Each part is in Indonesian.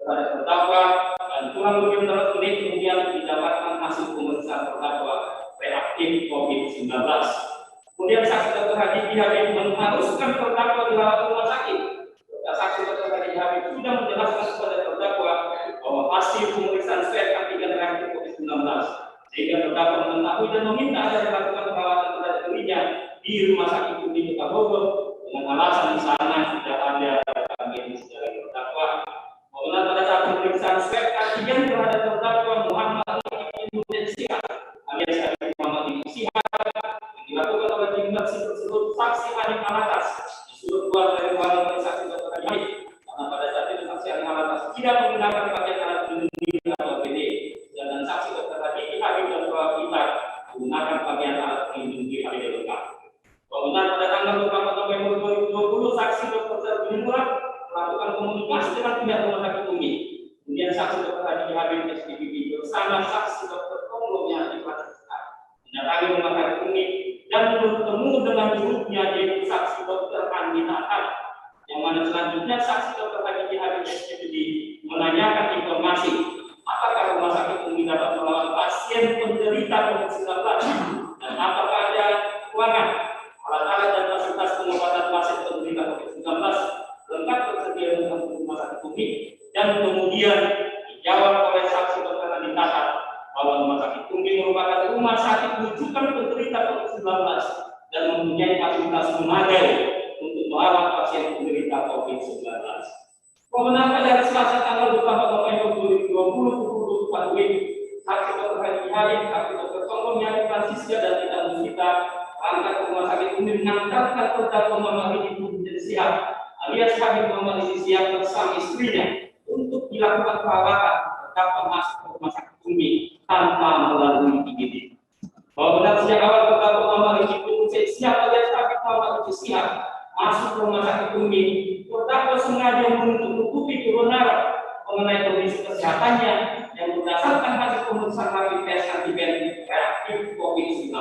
terhadap terdakwa dan kurang lebih 15 menit kemudian didapatkan hasil pemeriksaan terdakwa reaktif COVID-19. Kemudian saksi Dr. Haji Habib mengharuskan terdakwa dirawat di rumah sakit. Saksi Dr. Haji Habib sudah menjelaskan kepada terdakwa bahwa hasil pemeriksaan swab antigen reaktif COVID-19 sehingga terdakwa mengetahui dan meminta agar dilakukan perawatan terhadap dirinya di Rumah Sakit Umi Kota Bogor dengan alasan di sana sudah ada rekam medis dari terdakwa. Mengenai pada saat pemeriksaan swab antigen terhadap terdakwa Muhammad Ibn Sihab alias Habib Muhammad Ibn Sihab yang dilakukan oleh tim saksi tersebut, saksi Hanif Alatas disuruh keluar dari ruangan saksi Dr. Haji karena pada saat itu saksi Hanif Alatas tidak menggunakan pakaian alat pelindung diri atau APD, dan saksi Dr. Haji Habib dan kita menggunakan pakaian alat pelindung diri APD lengkap. Kemudian pada tanggal 24 November 2020 saksi Dr. Sergin Murad melakukan komunikasi dengan pihak Rumah Sakit Umi. Kemudian saksi Dr. Haji Habib SPPP bersama saksi Dr. Tonglo yang diklasifikasi mendatangi Rumah Sakit Umi dan bertemu dengan jurutnya yaitu saksi Dr. Andi Natal, yang mana selanjutnya saksi Dr. Haji Habib SPPP menanyakan informasi apakah Rumah Sakit Umi dapat merawat pasien penderita COVID-19 dan apakah ada ruangan, alat-alat dan fasilitas pengobatan pasien penderita COVID-19 lengkap tersedia dalam Rumah Sakit Umi. Dan kemudian dijawab oleh saksi Dr. Andi Natal bahwa Rumah Sakit Umi merupakan rumah sakit rujukan penderita COVID-19 dan mempunyai fasilitas memadai untuk merawat pasien penderita COVID-19. Kemudian pada Selasa tanggal 24 November 2020 pukul 24 WIB, saksi Dr. Haji Habib, saksi Dr. Tonglo Nyari Francisca dan Tita Musita berangkat ke Rumah Sakit Umi mengantarkan terdakwa Muhammad Ibn Sihab alias Habib Muhammad Ibn Sihab bersama istrinya untuk dilakukan perawatan terdakwa masuk ke Rumah Sakit Umi tanpa melalui IGD. Bahwa benar sejak awal terdakwa Muhammad Ibn Sihab alias Habib Muhammad Ibn Sihab masuk ke Rumah Sakit Umi, terdakwa sengaja menutupi kebenaran mengenai kondisi kesehatannya yang berdasarkan hasil pemeriksaan rapid test antigen reaktif COVID-19.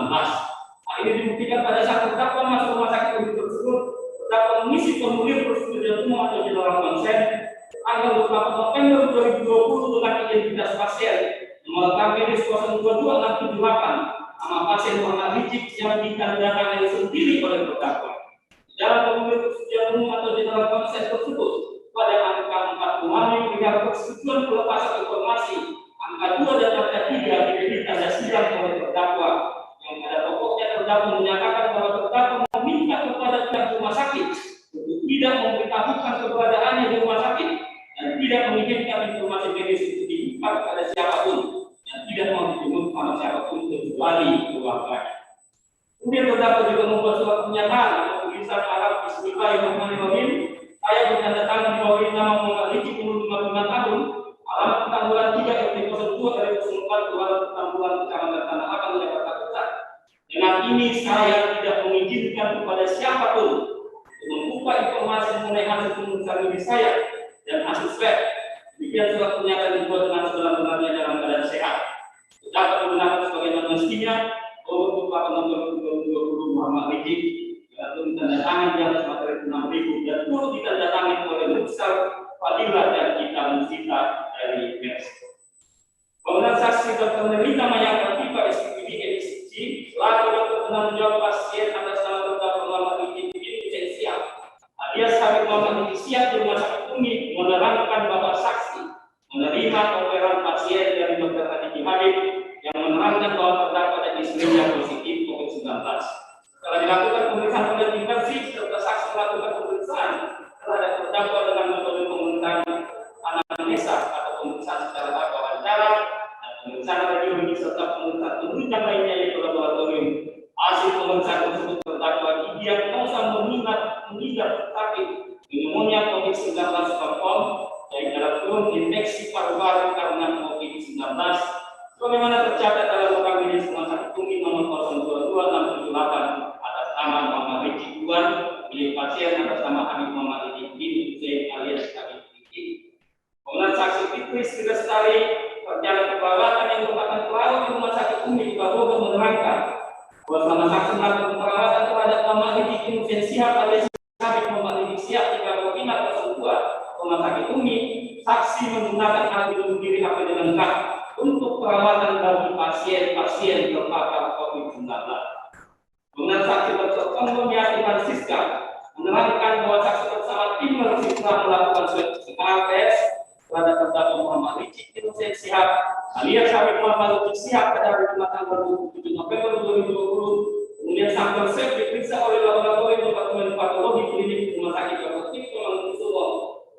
Hal ini dibuktikan pada saat terdakwa masuk Rumah Sakit Umi tersebut, terdakwa mengisi formulir persetujuan umum atau general consent tanggal 24 November 2020 dengan identitas pasien nomor rekam medis 022678 nama pasien Muhammad Rijik yang ditandatangani sendiri oleh terdakwa. Dalam formulir persetujuan umum atau general consent tersebut pada angka 40 perihal persetujuan pelepasan informasi angka 2 dan angka 3 diberi tanda silang oleh terdakwa yang pada pokoknya terdakwa menyatakan bahwa terdakwa meminta kepada pihak rumah sakit untuk tidak memberitahukan keberadaannya di rumah sakit dan tidak mengizinkan informasi medis itu dibuka kepada siapapun dan tidak mau dijenguk sama siapapun kecuali keluarga. Kemudian terdakwa juga membuat surat pernyataan atau tulisan Arab Bismillahirrahmanirrahim. Saya bertanda tangan di bawah nama Muhammad Rijik umur 55 tahun, alamat Petamburan 3 RT 02 dari 04 Kelurahan Petamburan Kecamatan Tanah Abang Jakarta Pusat. Dengan ini saya tidak mengizinkan kepada siapapun untuk membuka informasi mengenai hasil pemeriksaan medis saya dan hasil swab. Demikian surat pernyataan dibuat dengan sebenar-benarnya dalam keadaan sehat. Dapat digunakan sebagaimana mestinya. Untuk nomor 2020 Muhammad Rijik yaitu ditandatangani di atas materi 6.000 dan turut ditandatangani oleh Muksar Fadilah dan Kita Musita dari Meksiko. Kemudian saksi Dr. Melita Maya Pratika SPPD EDCG selaku dokter penanggung jawab pasien atas nama terdakwa Muhammad Rijik Ibn Sihab alias Habib Muhammad Ibn Sihab di Rumah Sakit Umi menerangkan bahwa saksi menerima orderan pasien dari Dr. Haji Habib yang menerangkan bahwa terdakwa dan istrinya positif COVID-19. Setelah dilakukan pemeriksaan oleh tim persik serta saksi melakukan pemeriksaan terhadap terdakwa dengan metode pemeriksaan anamnesa atau pemeriksaan secara wawancara dan pemeriksaan radiologi serta pemeriksaan penunjang lainnya yaitu laboratorium. Hasil pemeriksaan tersebut terdakwa didiagnosa mengidap sakit pneumonia COVID-19 confirm yang dalam kurun infeksi paru-paru karena COVID-19. Sebagaimana tercatat dalam rekam medis Rumah Sakit Umi nomor 022678 atas nama Muhammad Rijik Duan, milik pasien atas nama Habib Muhammad Rijik bin Hussein alias Habib Rijik. Kemudian saksi Fitri Sri Lestari perjalanan perawatan yang merupakan perawat di Rumah Sakit Umi di Bogor menerangkan bahwa selama saksi melakukan perawatan terhadap Muhammad Rijik bin Hussein Sihab alias Habib Muhammad Rijik Sihab di Kabupaten Tersebut Rumah Sakit Umi, saksi menggunakan hak bunuh diri APD lengkap untuk perawatan bagi pasien-pasien terpapar COVID-19. Dengan saksi Dr. Yakin Siska menerangkan bahwa saksi bersama tim medis telah melakukan swab tes terhadap terdakwa Muhammad Rizik Innocent Syihab alias Habib Muhammad Rizik Syihab pada hari Jumat tanggal 27 November 2020. Kemudian sampel swab diperiksa oleh laboratorium departemen patologi klinik rumah sakit Dr. Tirto Mangunkusumo.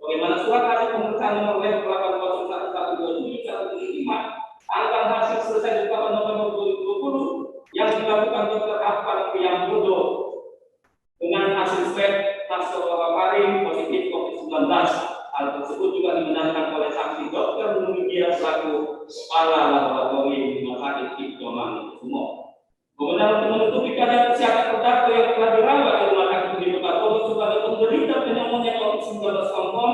Bagaimana surat hasil pemeriksaan nomor lab 8011215 tanggal hasil selesai di 8 November 2020 yang dilakukan Dr. Afan Priambodo dengan hasil swab nasofaring positif COVID-19. Hal tersebut juga dibenarkan oleh saksi Dr. Nurdia selaku kepala laboratorium rumah sakit Tirto Mangunkusumo. Kemudian untuk menutupi keadaan kesehatan terdakwa yang telah dirawat di rumah sakit Umi Batowo sebagai penderita pneumonia COVID-19 confirm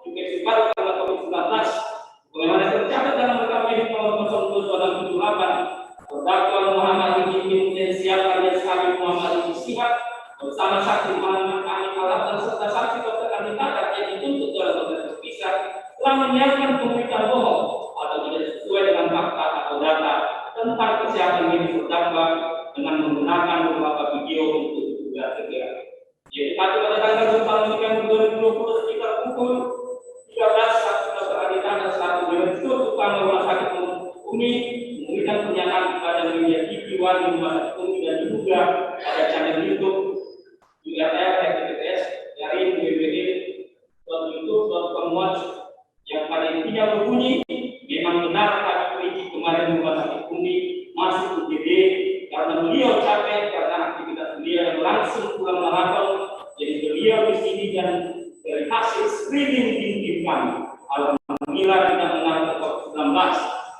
infeksi paru karena COVID-19. Bagaimana tercatat dalam rekam medik nomor 0278 terdakwa Muhammad Rizik Innocent Syihab alias Habib Muhammad Rizik Syihab bersama saksi Muhammad Amin Alatan serta saksi Dr. Andi Tatat yang dituntut dalam proses terpisah telah menyiapkan pemberitaan bohong atau tidak sesuai dengan fakta atau data tentang kesehatan medis terdakwa dengan menggunakan beberapa video untuk juga segera. Jadi pada tanggal 4 November 2020 sekitar pukul 13 saksi Dr. Andi Tatat selaku direktur utama rumah sakit Umi memberikan pernyataan kepada media TV One di rumah sakit Umi dan diduga pada channel YouTube URL https dari www.youtube.com yang pada intinya berbunyi memang benar Habib Rizik kemarin di rumah sakit Umi masuk UGD karena beliau capek karena aktivitas beliau yang langsung pulang maraton. Jadi beliau di sini dan dari hasil screening tim kami alhamdulillah tidak mengalami COVID-19.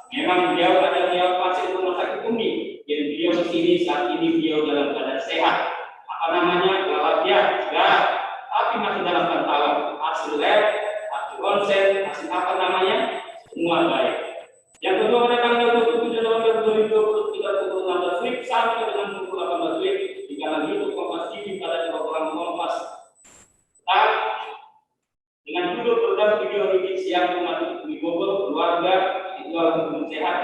Memang beliau ada pasien rumah sakit Umi jadi beliau di sini saat ini beliau dalam keadaan sehat. Walafiat, tapi masih dalam pantauan hasil lab, hasil ronsen, hasil semua baik. Yang kedua pada tanggal 27 November 2020 sekitar pukul 16 WIB sampai dengan pukul 18 WIB di kanal YouTube Kompas TV pada program Kompas. Dengan judul program video Rizik Syihab di Bogor keluarga itu alhamdulillah sehat.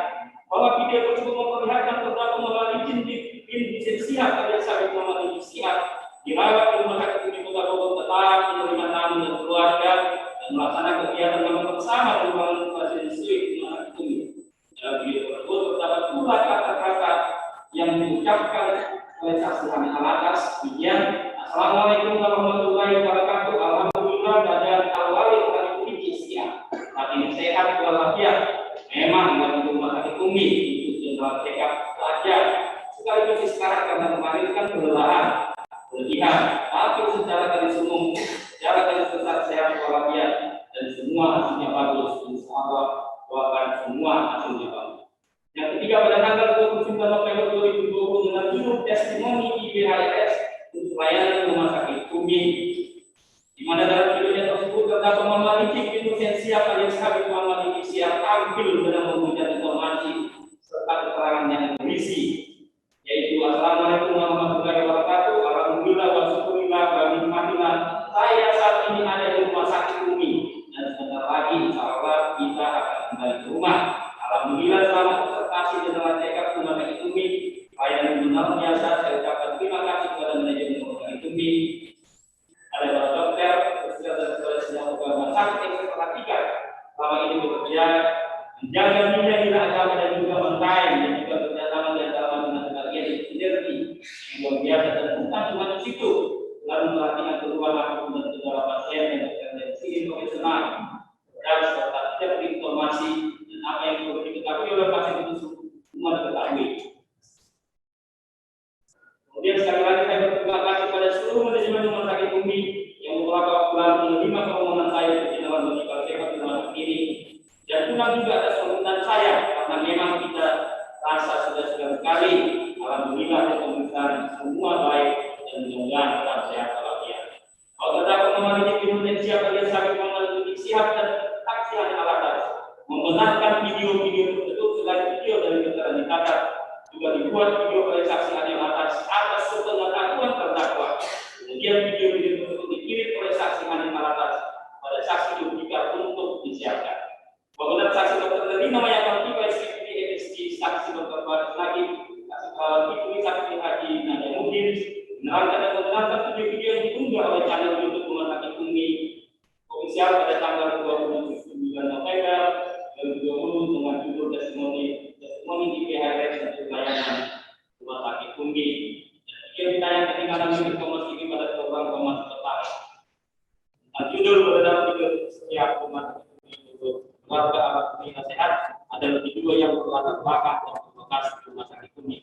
Bahwa video tersebut memperlihatkan terdakwa Muhammad Rizik Syihab alias Habib Muhammad Rizik Syihab dirawat di rumah sakit Umi Kota Bogor tetap menerima tamu dan keluarga dan melaksanakan kegiatan yang bersama di ruangan pasien suite rumah sakit Umi. Dalam video tersebut terdapat pula kata-kata yang diucapkan oleh saksi Hamid Alatas. Demikian, Assalamualaikum warahmatullahi wabarakatuh. Alhamdulillah dan awali Habib Rizik Syihab saat ini sehat walafiat. Memang di rumah sakit Umi itu jenderal check-up saja. Sekaligus sekarang karena kemarin kan kelelahan, berlebihan, tapi secara garis umum, secara garis besar sehat walafiat dan semua hasilnya bagus. Insyaallah doakan semua hasilnya bagus. Yang ketiga pada tanggal 29 November 2020 dengan judul testimoni IBHRS untuk layanan rumah sakit Umi, di mana dalam videonya tersebut terdakwa Muhammad Rizik Innocent Syihab alias Habib Muhammad Rizik Syihab tampil dengan memberikan informasi serta keterangan yang berisi, yaitu Assalamualaikum warahmatullahi wabarakatuh. Alhamdulillah wa syukurillah wa nikmatillah. Saya saat ini ada di rumah sakit Umi dan sebentar lagi insyaallah kita akan kembali ke rumah. Alhamdulillah selama observasi dan check-up rumah sakit Umi, layanan benar biasa. Saya ucapkan terima kasih kepada manajemen rumah sakit Umi. Ada para dokter, dan seterusnya rumah sakit yang saya perhatikan selama ini bekerja menjaga dunia di agama dan juga mentai dan juga kerjasama di antara dengan bagian sinergi yang luar biasa dan bukan cuma di situ, lalu perhatikan perubahan dan segala pasien yang bertendensi profesional dan serta setiap informasi dan apa yang perlu diketahui oleh pasien itu semua diketahui. Kemudian sekali lagi saya berterima kasih pada seluruh manajemen rumah sakit Umi yang beberapa bulan menerima permohonan saya untuk dilakukan medical check-up di rumah sakit ini. Dan juga atas permintaan saya karena memang kita rasa sudah sekali. Alhamdulillah pemeriksaan semua baik dan mudah-mudahan tetap sehat walafiat. Kalau terdakwa Muhammad Rizik Innocent Syihab alias Habib Muhammad Rizik Syihab dan saksi Hamid Alatas membenarkan video-video tersebut selain video dari keterangan dikatakan juga dibuat video oleh saksi Hamid Alatas atas sepengetahuan terdakwa. Kemudian video-video tersebut dikirim oleh saksi Hamid Alatas pada saksi diberikan untuk disiapkan. sosial pada tanggal 29 November 2020 dengan judul testimoni IPHRS untuk pelayanan rumah sakit Umi. Video ditayang ketika kami Kompas TV pada program Kompas Petang. Dan judul beredar video setiap umat untuk keluarga alat dunia sehat adalah video yang berlatar belakang dan bekas rumah sakit Umi.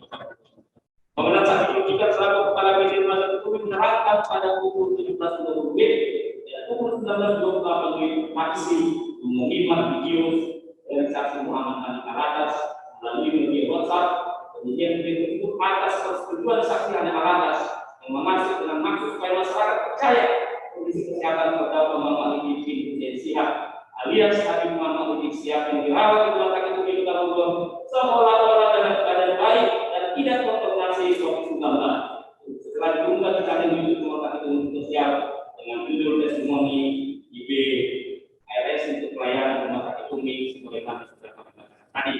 Pemenang saksi rujukan selaku kepala BPJS rumah sakit Umi menerangkan pada pukul 17.20 dan pukul 19.28 masih mengimak video dari saksi Muhammad Ali Alatas melalui media WhatsApp. Kemudian video itu atas persetujuan saksi Ali Alatas yang mengaksud dengan maksud supaya masyarakat percaya kondisi kesehatan terdakwa Muhammad Ali bin Syihab alias Habib Muhammad Ali bin Syihab yang dirawat di rumah sakit Umi Kota Bogor seolah-olah dalam keadaan baik dan tidak terkontaminasi COVID-19. Setelah diunggah di channel YouTube rumah sakit Umi Kota Syihab dengan judul testimoni IPHRS untuk pelayanan rumah sakit Umi sebagai kami sudah katakan tadi.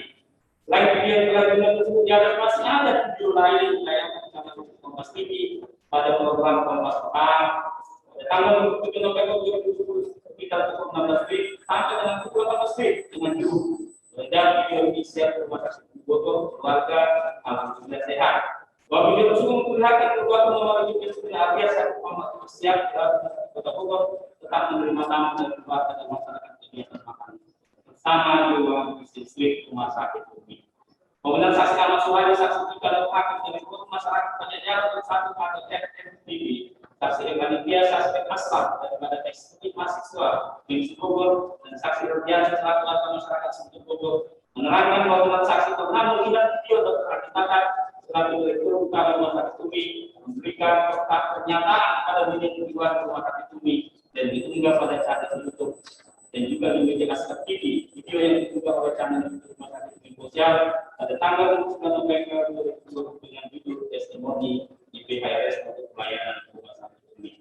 Selain video yang telah diunggah tersebut, masih ada video lain yang ditayangkan di channel YouTube Kompas TV pada program Kompas Petang pada tanggal 7 November 2020 sekitar pukul 16 sampai dengan pukul 18 dengan judul beredar video isi rumah sakit Bogor keluarga alhamdulillah sehat. Bahwa video tersebut memperlihatkan keluarga nomor juga alias Muhammad siap di Kota Bogor tetap menerima tamu dan keluarga dan masyarakat kegiatan makan bersama di ruang bisnis rumah sakit Umi. Kemudian saksi Ahmad Suhaili, saksi juga hakim dari masyarakat Pajajaran bersatu atau FMTV, saksi Evanivia, saksi Aslam daripada eksekutif mahasiswa di Bogor dan saksi Rodian selaku warga masyarakat Sentul Bogor menerangkan bahwa saksi pernah melihat video Dr. Akitakan selaku direktur utama rumah sakit Umi memberikan pernyataan pada media tujuan rumah sakit Umi dan diunggah pada channel YouTube dan juga di media Aslam TV. Video yang diunggah oleh channel YouTube rumah sakit Umi Sosial pada tanggal 9 November 2020 dengan judul testimoni IPHRS untuk pelayanan rumah sakit Umi.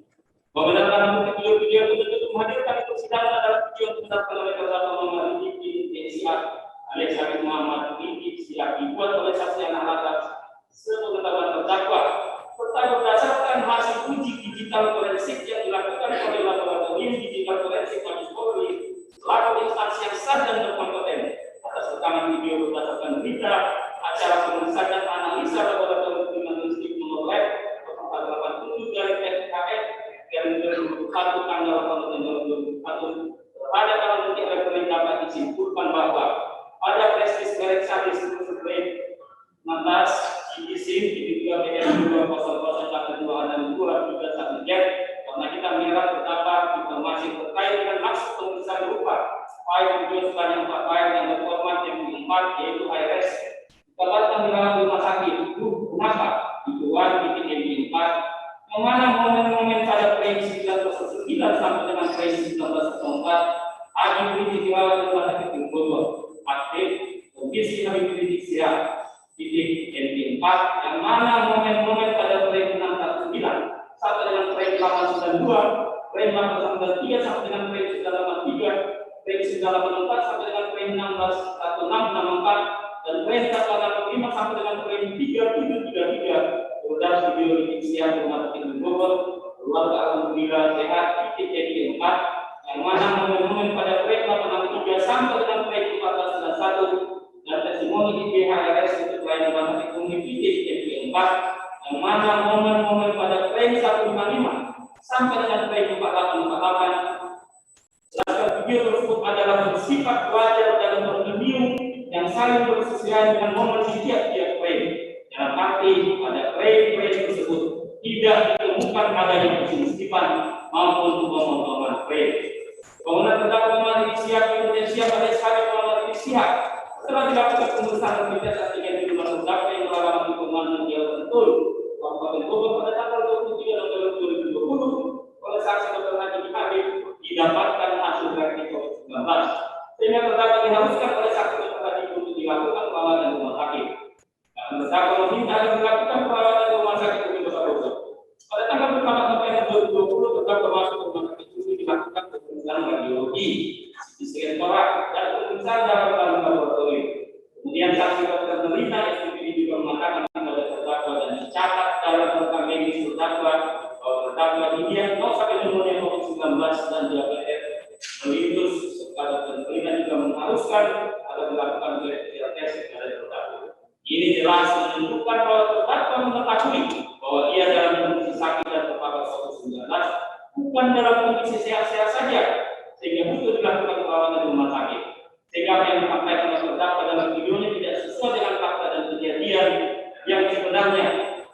Membenarkan video-video untuk menghadirkan persidangan adalah video yang dibenarkan oleh terdakwa Muhammad Ali bin Syihab alias Habib Muhammad Ali bin Syihab dibuat oleh saksi anak atas sepengetahuan terdakwa serta berdasarkan hasil uji digital forensik yang dilakukan oleh laboratorium digital forensik Mabes Polri selaku instansi yang sah dan berkompeten atas rekaman video berdasarkan berita acara pemeriksaan dan analisa laboratorium kriminalistik nomor lab 487 dari FKF yang 2021 tanggal 8 November 2021 pada kalau nanti rekening dapat disimpulkan bahwa pada prestis merek sadis sebagai 16 IDC di 2 BM 2001 dan 2 juga satu jet karena kita melihat terdapat informasi terkait dengan maksud pemeriksaan berupa file video sebanyak 4 file yang berformat MP4 yaitu HRS didapatkan di dalam rumah sakit kenapa dituan titik MP4 yang mana momen-momen pada frame 1909 sampai dengan frame 1904 Habib Rizik dirawat di rumah sakit Bogor aktif kondisi Habib Rizik siap titik MP4 yang mana momen-momen pada frame 619 sampai dengan frame 892 frame 893 sampai dengan frame 983 frame 984 sampai dengan frame 161664 dan frame 185 sampai dengan frame 3733 beredar video Rizik Syihab rumah sakit Bogor keluarga alhamdulillah sehat titik MP4 yang mana momen-momen pada frame 863 sampai dengan frame 1491 dan testimoni IPHRS untuk pelayanan rumah sakit Umi titik MP4 yang mana momen-momen pada frame 155 sampai dengan frame 4848 jelaskan video tersebut adalah bersifat wajar dalam bermenu yang saling bersesuaian dengan momen di tiap-tiap frame. Dalam arti pada frame tersebut tidak ditemukan adanya pensipan maupun pemotongan frame. Kemudian terdakwa Muhammad Ali Syihab Indonesia pada Habib Muhammad Ali Syihab setelah dilakukan pemeriksaan berita antigen di rumah terdakwa yang melalui hukuman Jawa Sentul Kabupaten Bogor pada tanggal 23 November 2020 oleh saksi Dr. Haji Habib didapatkan hasil reaktif COVID-19 sehingga terdakwa diharuskan oleh saksi Dr. Haji untuk dilakukan perawatan di rumah sakit. Terdakwa meminta agar dilakukan perawatan di rumah sakit Umi Kota Bogor. Pada tanggal 4 November 2020 terdakwa masuk ke rumah sakit Umi dilakukan pemeriksaan radiologi, CT scan torak dan pemeriksaan dalam laboratorium. Kemudian saksi Dr. Melina SPPD juga mengatakan kepada terdakwa dan dicatat dalam rekam medis terdakwa bahwa terdakwa didiagnosa pneumonia COVID-19 dan diabetes mengharuskan atau dilakukan oleh pihak kepada terdakwa. Ini jelas menunjukkan bahwa terdakwa mengetahui bahwa ia dalam kondisi sakit dan terpapar COVID-19, bukan dalam kondisi sehat-sehat saja, sehingga butuh dilakukan perawatan di rumah sakit. Sehingga apa yang disampaikan oleh terdakwa dalam videonya tidak sesuai dengan fakta dan kejadian yang sebenarnya,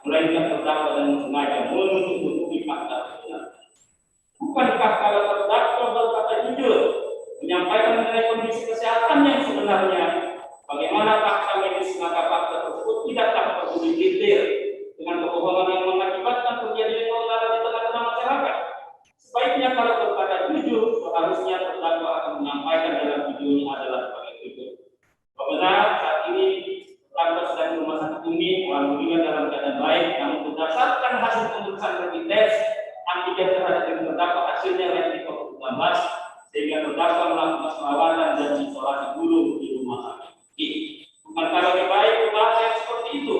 melainkan terdakwa dan sengaja menutup-nutupi fakta sebenarnya. Bukankah kalau terdakwa berkata jujur, menyampaikan mengenai kondisi kesehatan yang sebenarnya, bagaimana fakta medis, maka fakta tersebut tidaklah perlu detail dengan kebohongan yang mengakibatkan terjadinya keonaran di tengah-tengah masyarakat. Sebaiknya kalau berkata jujur, seharusnya terdakwa akan menyampaikan dalam videonya adalah sebagai berikut. Benar, saat ini terdakwa sedang di rumah sakit ini, alhamdulillah dalam keadaan baik, namun berdasarkan hasil pemeriksaan rapid test antigen terhadap terdakwa hasilnya reaktif COVID-19, sehingga terdakwa melakukan perawatan dan isolasi dulu di rumah sakit. Bukan kalau lebih baik bahasa yang seperti itu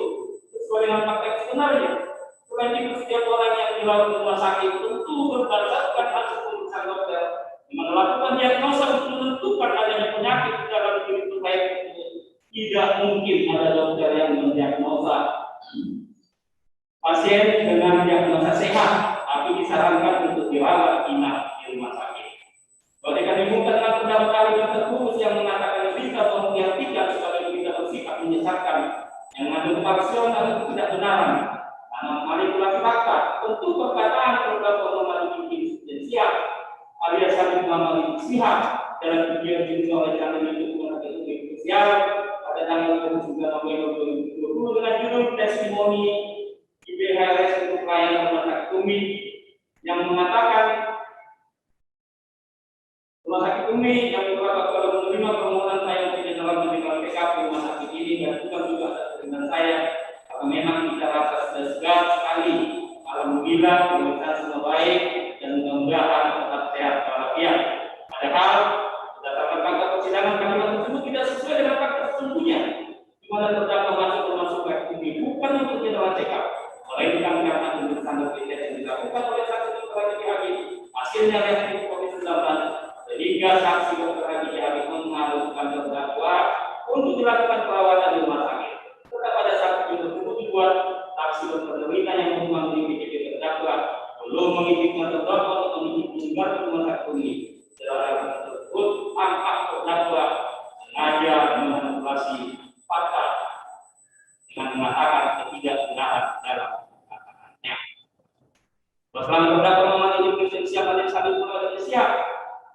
sesuai dengan fakta yang sebenarnya. Selain itu, setiap orang yang dirawat di rumah sakit tentu berdasarkan hasil pemeriksaan dokter yang melakukan diagnosa untuk menentukan adanya penyakit di dalam diri terkait. Tidak mungkin ada dokter yang mendiagnosa pasien dengan diagnosa sehat, tapi disarankan untuk dirawat inap di rumah sakit. Oleh karena itu, dengan terdapat kalimat tertulis yang mengatakan berita atau menghentikan sebagai berita bersikap menyesatkan yang mengandung faksional itu tidak benaran karena manipulasi fakta. Tentu perkataan terdakwa Muhammad bin Siap alias Habib Muhammad bin Siap dalam video yang diunggah oleh channel YouTube Muhammad bin Siap pada tanggal 29 November 2020 dengan judul testimoni IPHRS untuk pelayanan rumah sakit Umi yang mengatakan rumah sakit Umi yang beberapa kali menerima permohonan saya untuk dalam meninggal PKP rumah sakit ini dan bukan juga atas dengan saya, karena memang kita rasa sudah segar sekali. Alhamdulillah pemeriksaan semua baik dan mudah-mudahan tetap sehat walafiat. Padahal berdasarkan fakta persidangan kalimat tersebut tidak sesuai dengan fakta sesungguhnya, di mana terdakwa masuk rumah sakit Umi bukan untuk general check-up, melainkan karena pemeriksaan rapid test yang dilakukan oleh saksi dokter Haji hasilnya reaktif COVID-19. Sehingga saksi dokter Haji Habib mengharuskan terdakwa untuk dilakukan perawatan di rumah sakit. Tetap pada saat video tersebut dibuat, saksi dokter Lewina yang mengambil PJP terdakwa belum mengizinkan terdakwa untuk meninggal di rumah sakit ini. Dalam tersebut, angka terdakwa sengaja memanipulasi fakta dengan mengatakan ketidakbenaran dalam kata-katanya. Bersama terdakwa Muhammad bin Siap alias Habib Muhammad bin Siap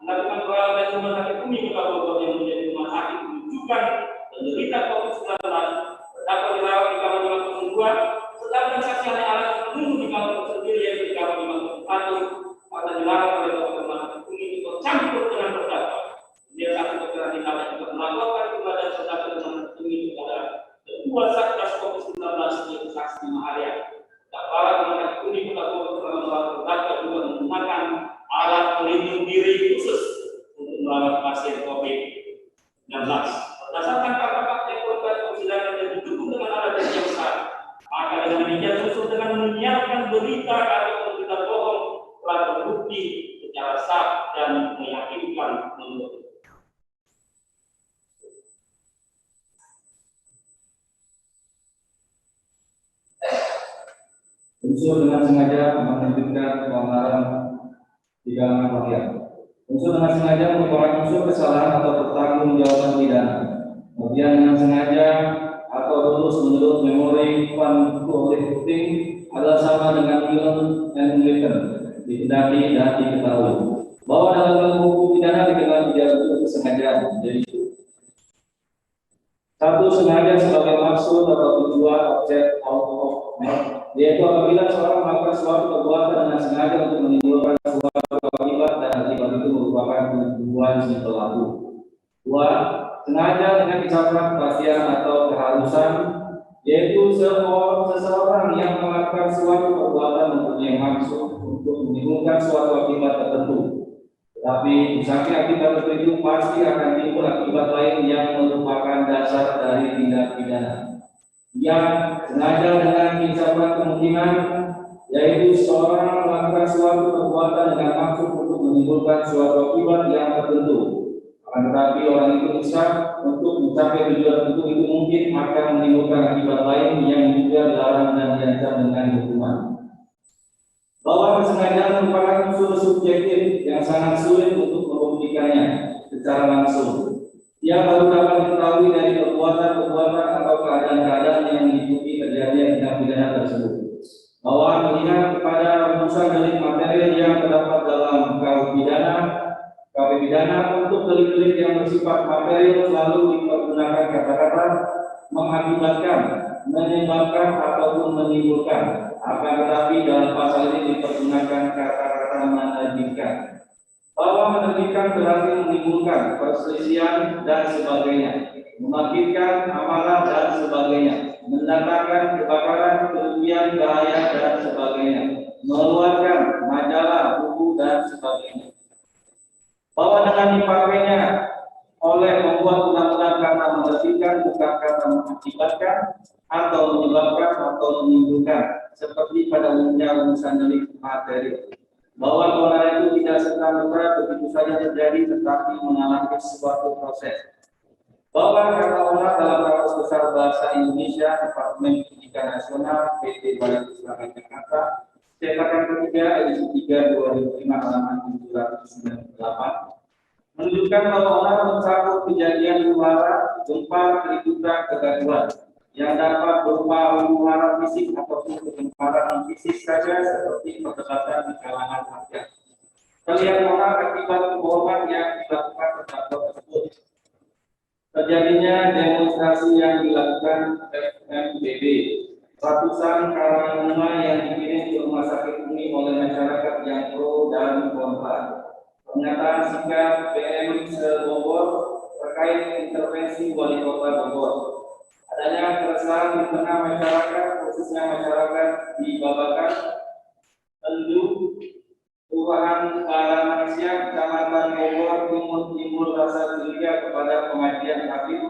melakukan perawatan di rumah sakit Umi Kota Bogor yang menjadi rumah sakit rujukan penderita COVID-19. Terdakwa dirawat di kamar 502, sedangkan saksi ahli alat menunggu di kamar tersendiri yaitu di kamar 501 pada dilarang oleh dokter rumah sakit Umi itu tercampur dengan terdakwa. Dia saksi dokter ahli alat juga melaporkan kepada terdakwa rumah sakit Umi kepada kedua satgas COVID-19 yaitu saksi Maharia. Terdakwa rumah sakit Umi Kota Bogor telah terdakwa juga menggunakan alat pelindung diri khusus untuk merawat pasien COVID-19. Berdasarkan fakta-fakta yang terkait persidangan yang didukung dengan alat yang sah, maka dengan demikian susul dengan menyiarkan berita atau berita bohong telah terbukti secara sah dan meyakinkan menurut. Unsur dengan sengaja menunjukkan pelanggaran pidana rakyat. Unsur dengan sengaja merupakan unsur kesalahan atau pertanggungjawaban pidana. Kemudian dengan sengaja atau terus-menerus memori conducting adalah sama dengan film and written, dikendaki dan diketahui. Bahwa dalam hukum pidana dikenal tiga bentuk kesengajaan, yaitu satu, sengaja sebagai maksud atau tujuan objek out of mind, yaitu apabila seorang melakukan suatu perbuatan dengan sengaja untuk menimbulkan suatu akibat dan akibat itu merupakan tujuan si pelaku. Dua, sengaja dengan ucapan kepastian atau keharusan, yaitu seseorang yang melakukan suatu perbuatan mempunyai maksud untuk menimbulkan suatu akibat tertentu. Tapi misalnya akibat itu pasti akan timbul akibat lain yang merupakan dasar dari tindak pidana. Yang sengaja dengan ucapan kemungkinan, yaitu seorang melakukan suatu perbuatan dengan maksud untuk menimbulkan suatu akibat yang tertentu. Tetapi orang itu bisa untuk mencapai tujuan tertentu itu mungkin akan menimbulkan akibat lain yang juga dilarang dan diancam dengan hukuman. Bahwa kesengajaan merupakan unsur subjektif yang sangat sulit untuk membuktikannya secara langsung. Ia baru dapat diketahui dari perbuatan-perbuatan atau keadaan-keadaan yang mengikuti kejadian tindak pidana tersebut. Bahwa melihat kepada rumusan delik material yang terdapat dalam KUH pidana untuk delik-delik yang bersifat material selalu dipergunakan kata-kata mengakibatkan, menyebabkan ataupun menimbulkan. Akan tetapi dalam pasal ini dipergunakan kata-kata menajibkan. Bahwa menerbitkan berarti menimbulkan perselisihan dan sebagainya, membangkitkan amarah dan sebagainya, mendatangkan kebakaran, kerugian, bahaya dan sebagainya, mengeluarkan majalah, buku dan sebagainya. Bahwa dengan dipakainya oleh membuat undang-undang kata menerbitkan bukan kata mengakibatkan atau menyebabkan atau menimbulkan, seperti pada umumnya rumusan delik materi. Bahwa keonaran itu tidak serta-merta begitu saja terjadi, tetapi mengalami suatu proses. Bahwa kata onar dalam Kamus Besar Bahasa Indonesia Departemen Pendidikan Nasional PT Badan Usaha Jakarta cetakan ketiga edisi 3 2005 halaman 798 menunjukkan bahwa onar mencakup kejadian luar, gempa, keributan, kegaduhan yang dapat berupa huru-hara fisik ataupun kegemparan fisik saja seperti perdebatan di kalangan rakyat. Terlihat onar akibat kebohongan yang dilakukan terdakwa tersebut. Terjadinya demonstrasi yang dilakukan FMBB, ratusan karangan bunga yang dikirim ke rumah sakit Umi oleh masyarakat yang pro dan kontra. Pernyataan sikap PM se-Bogor terkait intervensi wali kota Bogor. Adanya keresahan di tengah masyarakat, khususnya masyarakat di Babakan, Tendu, Kelurahan Karangsiang, Kecamatan Bogor, timbul rasa curiga kepada pengajian Habib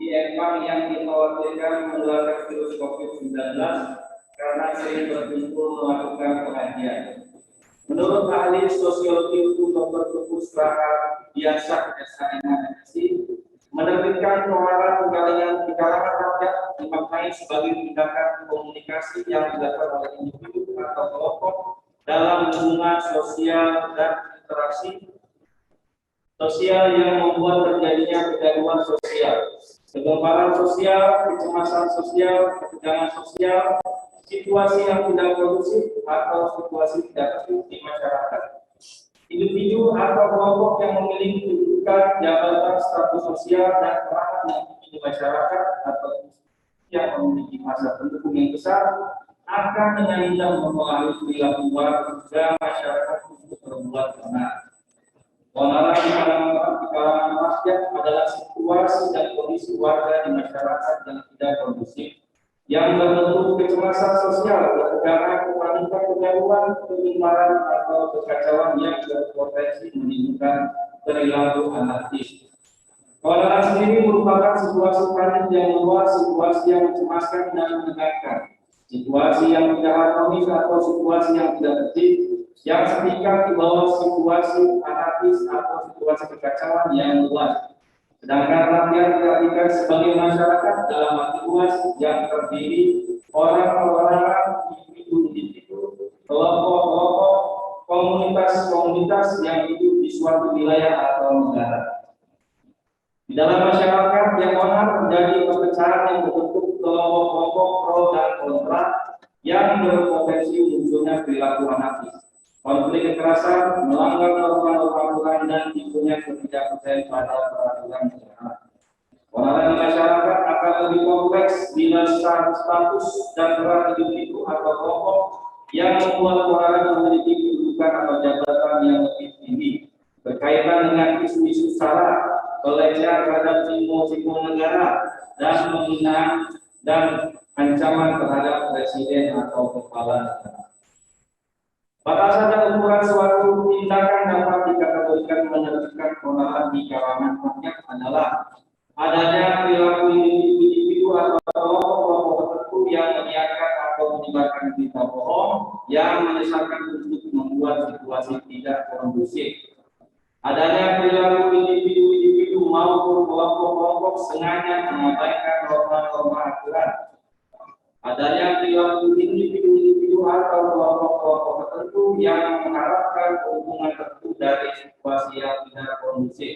di Empang yang dikhawatirkan menularkan virus COVID-19 karena sering berkumpul melakukan pengajian. Menurut ahli sosiologi hukum Dr. Tupus Rahar Biasa SHMSI, menerbitkan pengeluaran penggalangan di kalangan rakyat dimaknai sebagai tindakan komunikasi yang dilakukan oleh individu atau kelompok dalam hubungan sosial dan interaksi sosial yang membuat terjadinya kegaduhan sosial, kegemparan sosial, kecemasan sosial, ketegangan sosial, situasi yang tidak kondusif atau situasi tidak tertib di masyarakat. Individu atau kelompok yang memiliki kedudukan, jabatan, status sosial dan peran yang tinggi di masyarakat atau yang memiliki masa pendukung yang besar akan dengan mudah mempengaruhi perilaku warga masyarakat untuk berbuat benar. Keonaran di kalangan rakyat adalah situasi dan kondisi warga di masyarakat yang tidak kondusif, yang berbentuk kecemasan sosial, ketegangan, kepanikan, kegaduhan, kegemaran atau kekacauan yang berpotensi menimbulkan perilaku anarkis. Keonaran sendiri merupakan situasi panik yang meluas, situasi yang mencemaskan dan menegangkan, situasi yang tidak harmonis atau situasi yang tidak tertib, yang setingkat di bawah situasi anarkis atau situasi kekacauan yang luas. Sedangkan rakyat diartikan sebagai masyarakat dalam arti luas yang terdiri orang-orang, individu-individu, kelompok-kelompok, komunitas-komunitas yang hidup di suatu wilayah atau negara. Di dalam masyarakat yang onar menjadi perpecahan yang berbentuk kelompok-kelompok pro dan kontra yang berpotensi munculnya perilaku anarkis, konflik kekerasan, melanggar norma-norma dan timbulnya ketidakpercayaan pada peraturan negara. Keonaran di masyarakat akan lebih kompleks bila status dan peran individu atau kelompok yang membuat keonaran memiliki kedudukan atau jabatan yang lebih tinggi, berkaitan dengan isu-isu sara, pelecehan terhadap simbol-simbol negara, dan penghinaan dan ancaman terhadap presiden atau kepala negara. Batasan dan ukuran suatu tindakan dapat dikategorikan menerbitkan keonaran di kalangan rakyat adalah adanya perilaku individu atau kelompok-kelompok tertentu yang menyiarkan atau menyebarkan berita bohong yang mendesakan untuk membuat situasi tidak kondusif. Adanya perilaku individu kelompok-kelompok sengaja mengabaikan norma-norma aturan. Adanya perilaku individu-individu atau kelompok-kelompok tertentu yang mengharapkan keuntungan tertentu dari situasi yang tidak kondusif.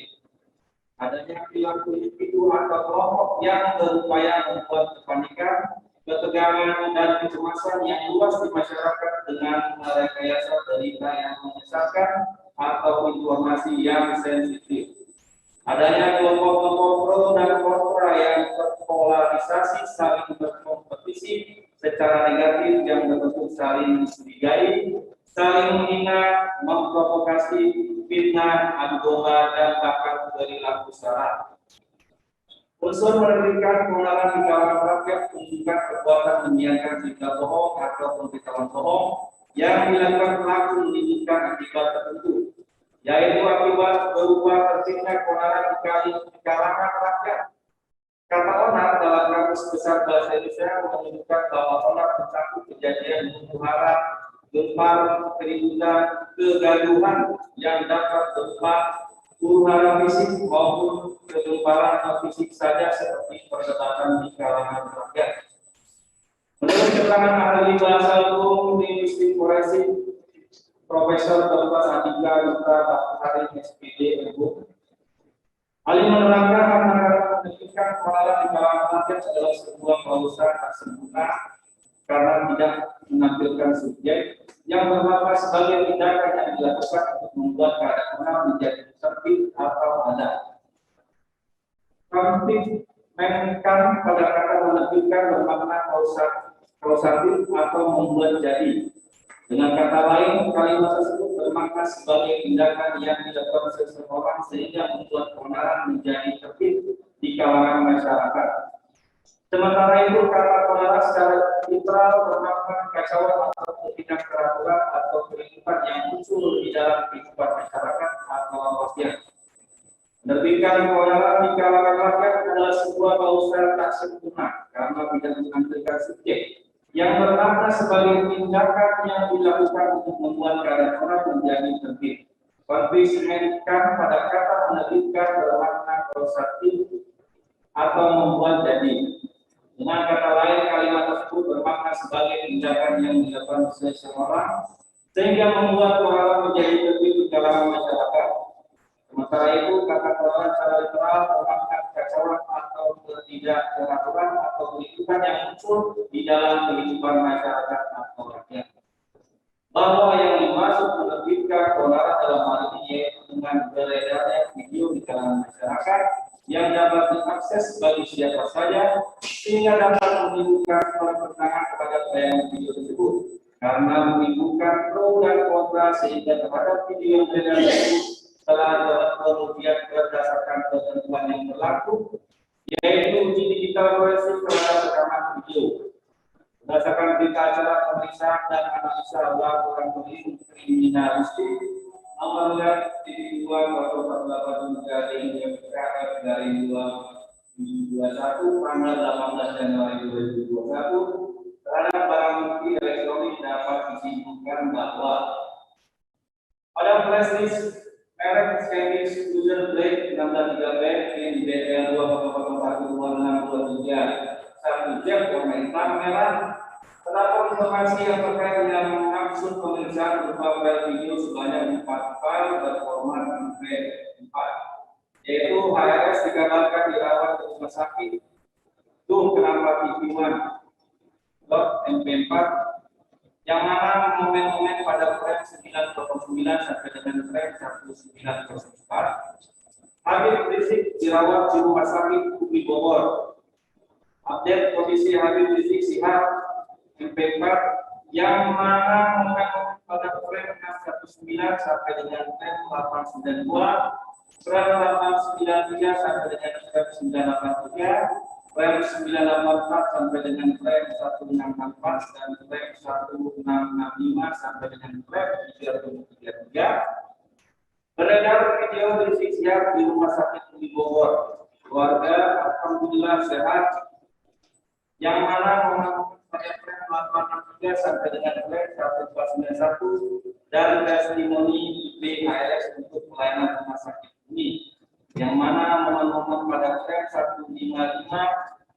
Adanya perilaku individu atau kelompok yang berupaya membuat kepanikan, ketegangan, dan kecemasan yang luas di masyarakat dengan merekayasa berita yang menyesatkan atau informasi yang sensitif. Adanya kelompok-kelompok pro dan kontra yang terpolarisasi saling berkompetisi secara negatif yang berbentuk saling mencurigai, saling menghina, memprovokasi, fitnah, adu domba, dan bahkan perilaku sara. Unsur menerbitkan kebenaran di kalangan rakyat menunjukkan perbuatan menyiarkan berita bohong atau pemberitahuan bohong yang dilakukan pelaku menimbulkan akibat tertentu, yaitu akibat berupa tercipta keonaran di kalangan rakyat. Kata onar dalam kamus besar bahasa Indonesia menunjukkan bahwa onar mencakup kejadian huru-hara, gempar, keributan, kegaduhan yang dapat berupa huru-hara fisik maupun kegemparan fisik saja seperti perdebatan di kalangan rakyat. Menurut keterangan ahli bahasa hukum linguistik forensik Profesor Dr. Andika Dutra Bakari SPD MHU, hal ini menerangkan antara menemukan keonaran di kalangan rakyat adalah sebuah klausa tak sempurna karena tidak menampilkan subjek yang bermakna sebagai tindakan yang dilakukan untuk membuat keadaan orang menjadi tertib atau ada. Konflik menkan pada kata menerbitkan bermakna kausatif atau membuat jadi. Dengan kata lain, kalimat tersebut bermakna sebagai tindakan yang dilakukan seseorang sehingga membuat keonaran menjadi tertib di kalangan masyarakat. Sementara itu, kata keonaran secara literal bermakna kekacauan atau ketidakteraturan atau keributan yang muncul di dalam kehidupan masyarakat atau apapun. Menerbitkan keonaran di kalangan rakyat adalah sebuah klausa tak sempurna karena tidak menampilkan subjek yang bermakna sebagai tindakan yang dilakukan untuk membuat keadaan orang menjadi tertib. Konflik menkan pada kata menerbitkan bermakna kausatif atau membuat jadi. Dengan kata lain, kalimat tersebut bermakna sebagai tindakan yang dilakukan seseorang sehingga membuat orang menjadi tertib di kalangan masyarakat. Sementara itu, kata keonaran secara literal bermakna kekacauan atau ketidakteraturan atau keributan yang muncul di dalam kehidupan masyarakat atau rakyat. Bahwa yang dimaksud menerbitkan keonaran dalam hal ini yaitu dengan beredarnya video di kalangan masyarakat yang dapat diakses bagi siapa saja sehingga dapat menimbulkan pertentangan terhadap tayangan video tersebut karena menimbulkan pro dan kontra sehingga terhadap video yang beredar tersebut telah kemudian berdasarkan ketentuan yang berlaku, yaitu uji digital forensik terhadap rekaman video. Berdasarkan berita acara pemeriksaan dan analisa laporan polisi kriminalistik nomor 2/1483 dari 2021 tanggal 18 Januari 2021 terhadap barang bukti elektronik dapat disimpulkan bahwa pada flashdisk merek Scandis Fusion Blade 633 in BL 2.12623 1 jam warna hitam merah. Terdapat informasi yang terkait dengan maksud pemeriksaan berupa file video sebanyak 4 file berformat MP4, yaitu HRS dikabarkan dirawat di rumah sakit. Tuh kenapa TV1 MP4 yang mana momen-momen pada frame 909 sampai dengan frame 1904. Habib Rizik dirawat di rumah sakit UPI Bogor. Update kondisi Habib Rizik Sihab MP4 yang mana momen-momen pada frame 619 sampai dengan frame 892, frame 893 sampai dengan frame 983. Frame 984 sampai dengan frame 1664 dan frame 1665 sampai dengan frame 3033. Beredar video Rizik Sihab di rumah sakit di Bogor. Keluarga alhamdulillah sehat. Yang mana pada frame 863 sampai dengan frame 1491 dan testimoni IPHRS untuk pelayanan rumah sakit ini. yang mana momen-momen pada frame 155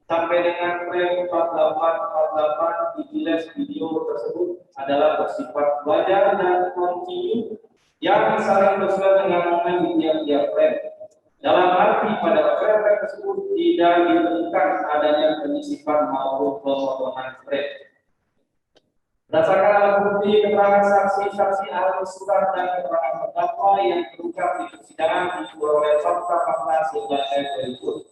sampai dengan frame 4848 di flash video tersebut adalah bersifat wajar dan kontinu yang saling bersesuaian dengan momen di tiap-tiap frame. Dalam arti pada frame tersebut tidak ditemukan adanya penyisipan maupun pemotongan frame. Berdasarkan alat bukti, keterangan saksi-saksi, ahli surat dan keterangan terdakwa yang terungkap di persidangan diperoleh fakta-fakta sebagai berikut.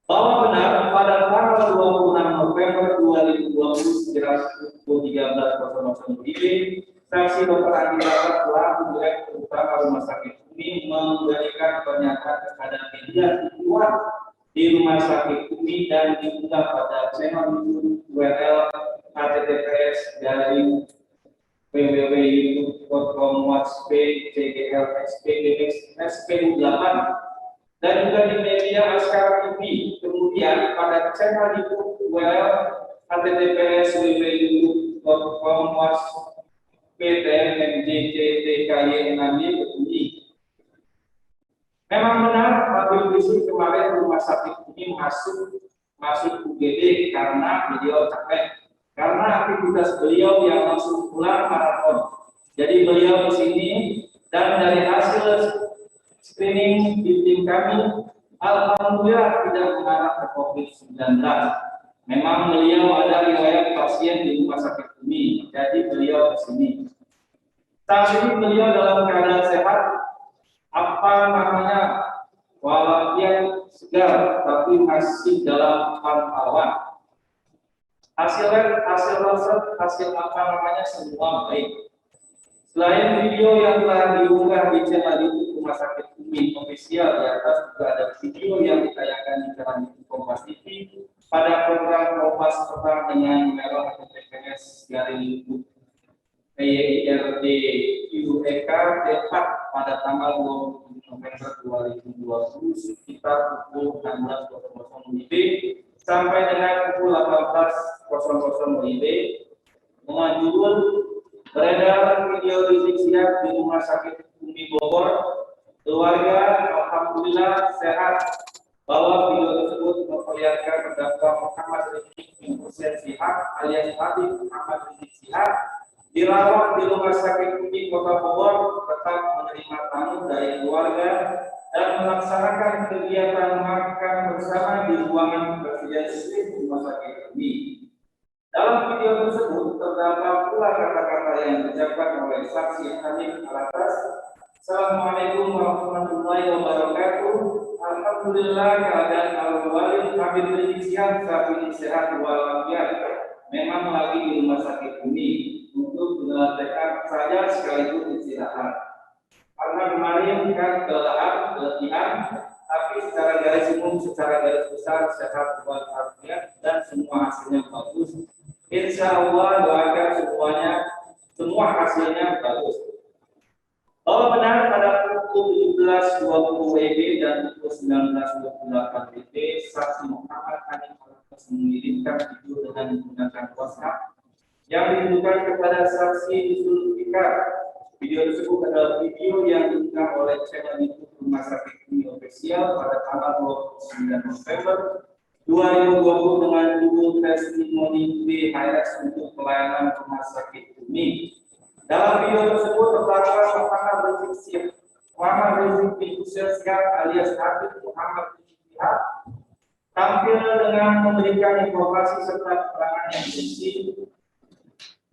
Bahwa benar pada tanggal 26 November 2020 sekira pukul 13.00 WIB, saksi Dr. Andi Barat selaku Direktur Utama Rumah Sakit Umi memberikan pernyataan kepada media tujuan di Rumah Sakit Umi dan diunggah pada channel YouTube URL https dari www.youtube.com/cglxp-spu8 dan juga di media Askara TV. Kemudian pada channel YouTube URL https www.ptmjctky6y. Memang benar Habib Rizik kemarin Rumah Sakit ini masuk UGD karena beliau capek, karena aktivitas beliau yang langsung pulang maraton. Jadi beliau di sini dan dari hasil screening di tim kami, alhamdulillah tidak mengarah ke COVID-19. Memang beliau ada riwayat pasien di Rumah Sakit ini, jadi beliau di sini. Saat ini beliau dalam keadaan sehat, walafiat segar, tapi masih dalam pantauan. Hasil semua baik. Selain video yang telah diunggah di channel YouTube Rumah Sakit Umi Official, di atas juga ada video yang ditayangkan di channel YouTube Kompas TV pada program Kompas Petang dengan merek https://PYIRD-UEK tepat pada tanggal 27 November 2020 sekitar pukul 16.00 WIB sampai dengan pukul 18.00 WIB dengan judul beredar video Rizik Sihab di Rumah Sakit Umi Bogor. Keluarga alhamdulillah sehat, bahwa video tersebut memperlihatkan terdakwa Muhammad Rizik bin Hussein Sihab alias Habib Muhammad Rizik Sihab dirawat di Rumah Sakit Umi Kota Bogor, tetap menerima tamu dari keluarga dan melaksanakan kegiatan makan bersama di ruangan Presiden Rumah Sakit Umi. Dalam video tersebut terdapat pula kata-kata yang diucapkan oleh saksi Habib alatas, Assalamualaikum warahmatullahi wabarakatuh. Alhamdulillah keadaan al-walid Habib Rizik Sihab saat ini sehat walafiat. Memang lagi di Rumah Sakit Umi untuk menyelesaikan saja sekaligus istirahat. Karena kemarin kan keletihan, tapi secara garis besar sehat walafiat dan semua hasilnya bagus. Insya Allah doakan semua hasilnya bagus. Bahwa benar pada pukul 17.20 WIB dan pukul 19.28 WIB, saksi Muhammad Hanif mengirimkan video dengan menggunakan WhatsApp yang ditujukan kepada saksi Zulfikar. Video tersebut adalah video yang diunggah oleh channel YouTube Rumah Sakit Umi Official pada tanggal 29 November 2020 dengan judul testimoni BHS untuk pelayanan Rumah Sakit Umi. Dalam video tersebut terdakwa Muhammad Rizik bin Hussein Sihab alias Habib Muhammad Rizik Sihab tampil dengan memberikan informasi serta keterangan yang berisi.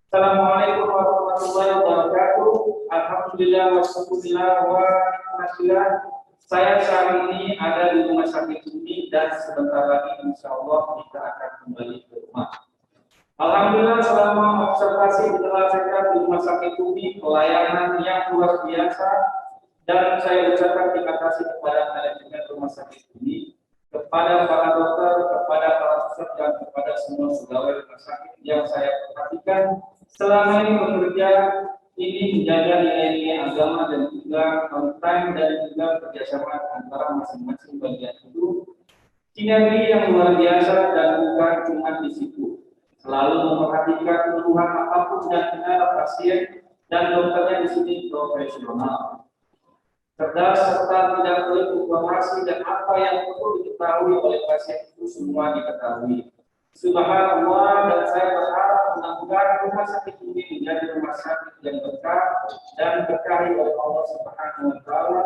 Assalamualaikum warahmatullahi wabarakatuh. Alhamdulillah wassallallahu wa rahmatullah. Saya saat ini ada di Rumah Sakit Umi dan sebentar lagi insya Allah kita akan kembali ke rumah. Alhamdulillah selama observasi dilaksanakan di Rumah Sakit Umi, pelayanan yang luar biasa, dan saya ucapkan terima kasih kepada manajemen Rumah Sakit Umi, kepada para dokter, kepada para peserta, dan kepada semua pegawai rumah sakit yang saya perhatikan selama ini bekerja ini menjaga nilai-nilai agama dan juga on time dan juga kerjasama antara masing-masing bagian itu. Sinergi yang luar biasa dan bukan cuma di situ. Selalu memperhatikan keluhan apapun dan benar pasien dan dokternya di sini profesional. cerdas serta tidak pelit informasi dan apa yang perlu diketahui oleh pasien itu semua diketahui. Subhanallah, dan saya berharap mudah-mudahan rumah sakit ini menjadi rumah sakit yang berkah dan berkahi oleh Allah Subhanahu wa taala.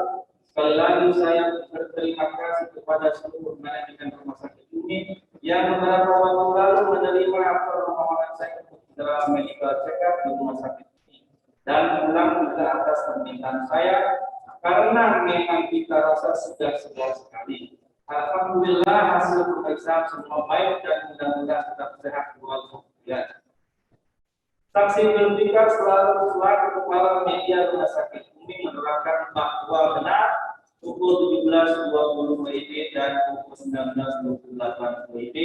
Sekali lagi saya berterima kasih kepada seluruh manajemen rumah sakit ini yang beberapa waktu lalu menerima permohonan saya untuk dalam medical check-up di rumah sakit ini dan pulang juga atas permintaan saya karena memang kita rasa sudah sebuah sekali. Alhamdulillah hasil pemeriksaan semua baik dan mudah-mudahan tetap sehat walafiat. Saksi Zulfikar selaku kepala media rumah sakit ini menerangkan bahwa benar pukul 17.20 WIB dan pukul 19.28 WIB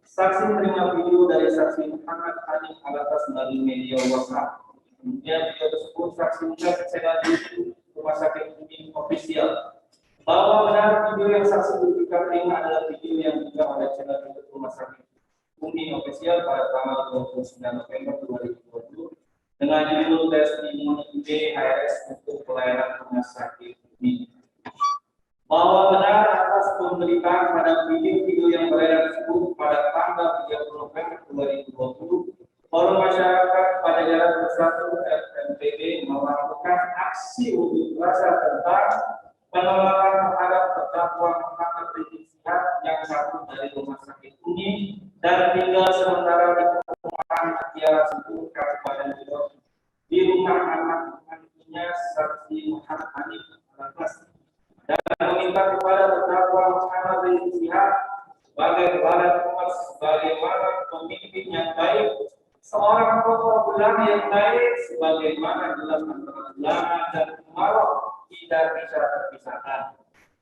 saksi menerima video dari saksi Muhammad Hanif Alatas melalui media WhatsApp. Kemudian video tersebut saksi melihat channel YouTube rumah sakit ini official. Bahwa benar video yang saksi Zulfikar terima adalah video yang diunggah oleh channel YouTube rumah sakit Umi official pada tanggal 29 November 2020 dengan judul testimoni BHRS untuk pelayanan rumah sakit ini. Bahwa benar atas pemberitaan pada video-video yang beredar tersebut pada tanggal 30 November 2020, Forum Masyarakat pada Jalan Bersatu FMPB melakukan aksi unjuk rasa tentang penolakan terhadap terdakwa Muhammad Rizik Syihab yang satu dari rumah sakit Umi dan tinggal sementara di perumahan Mutiara Situ Kabupaten Bogor di rumah anak anaknya saksi Muhammad Hanif Alatas dan meminta kepada terdakwa Muhammad Rizik Syihab sebagai kepala umat sebagaimana pemimpin yang baik, seorang tokoh ulama yang baik, sebagaimana dalam antara ulama dan umarok tidak bisa terpisahkan.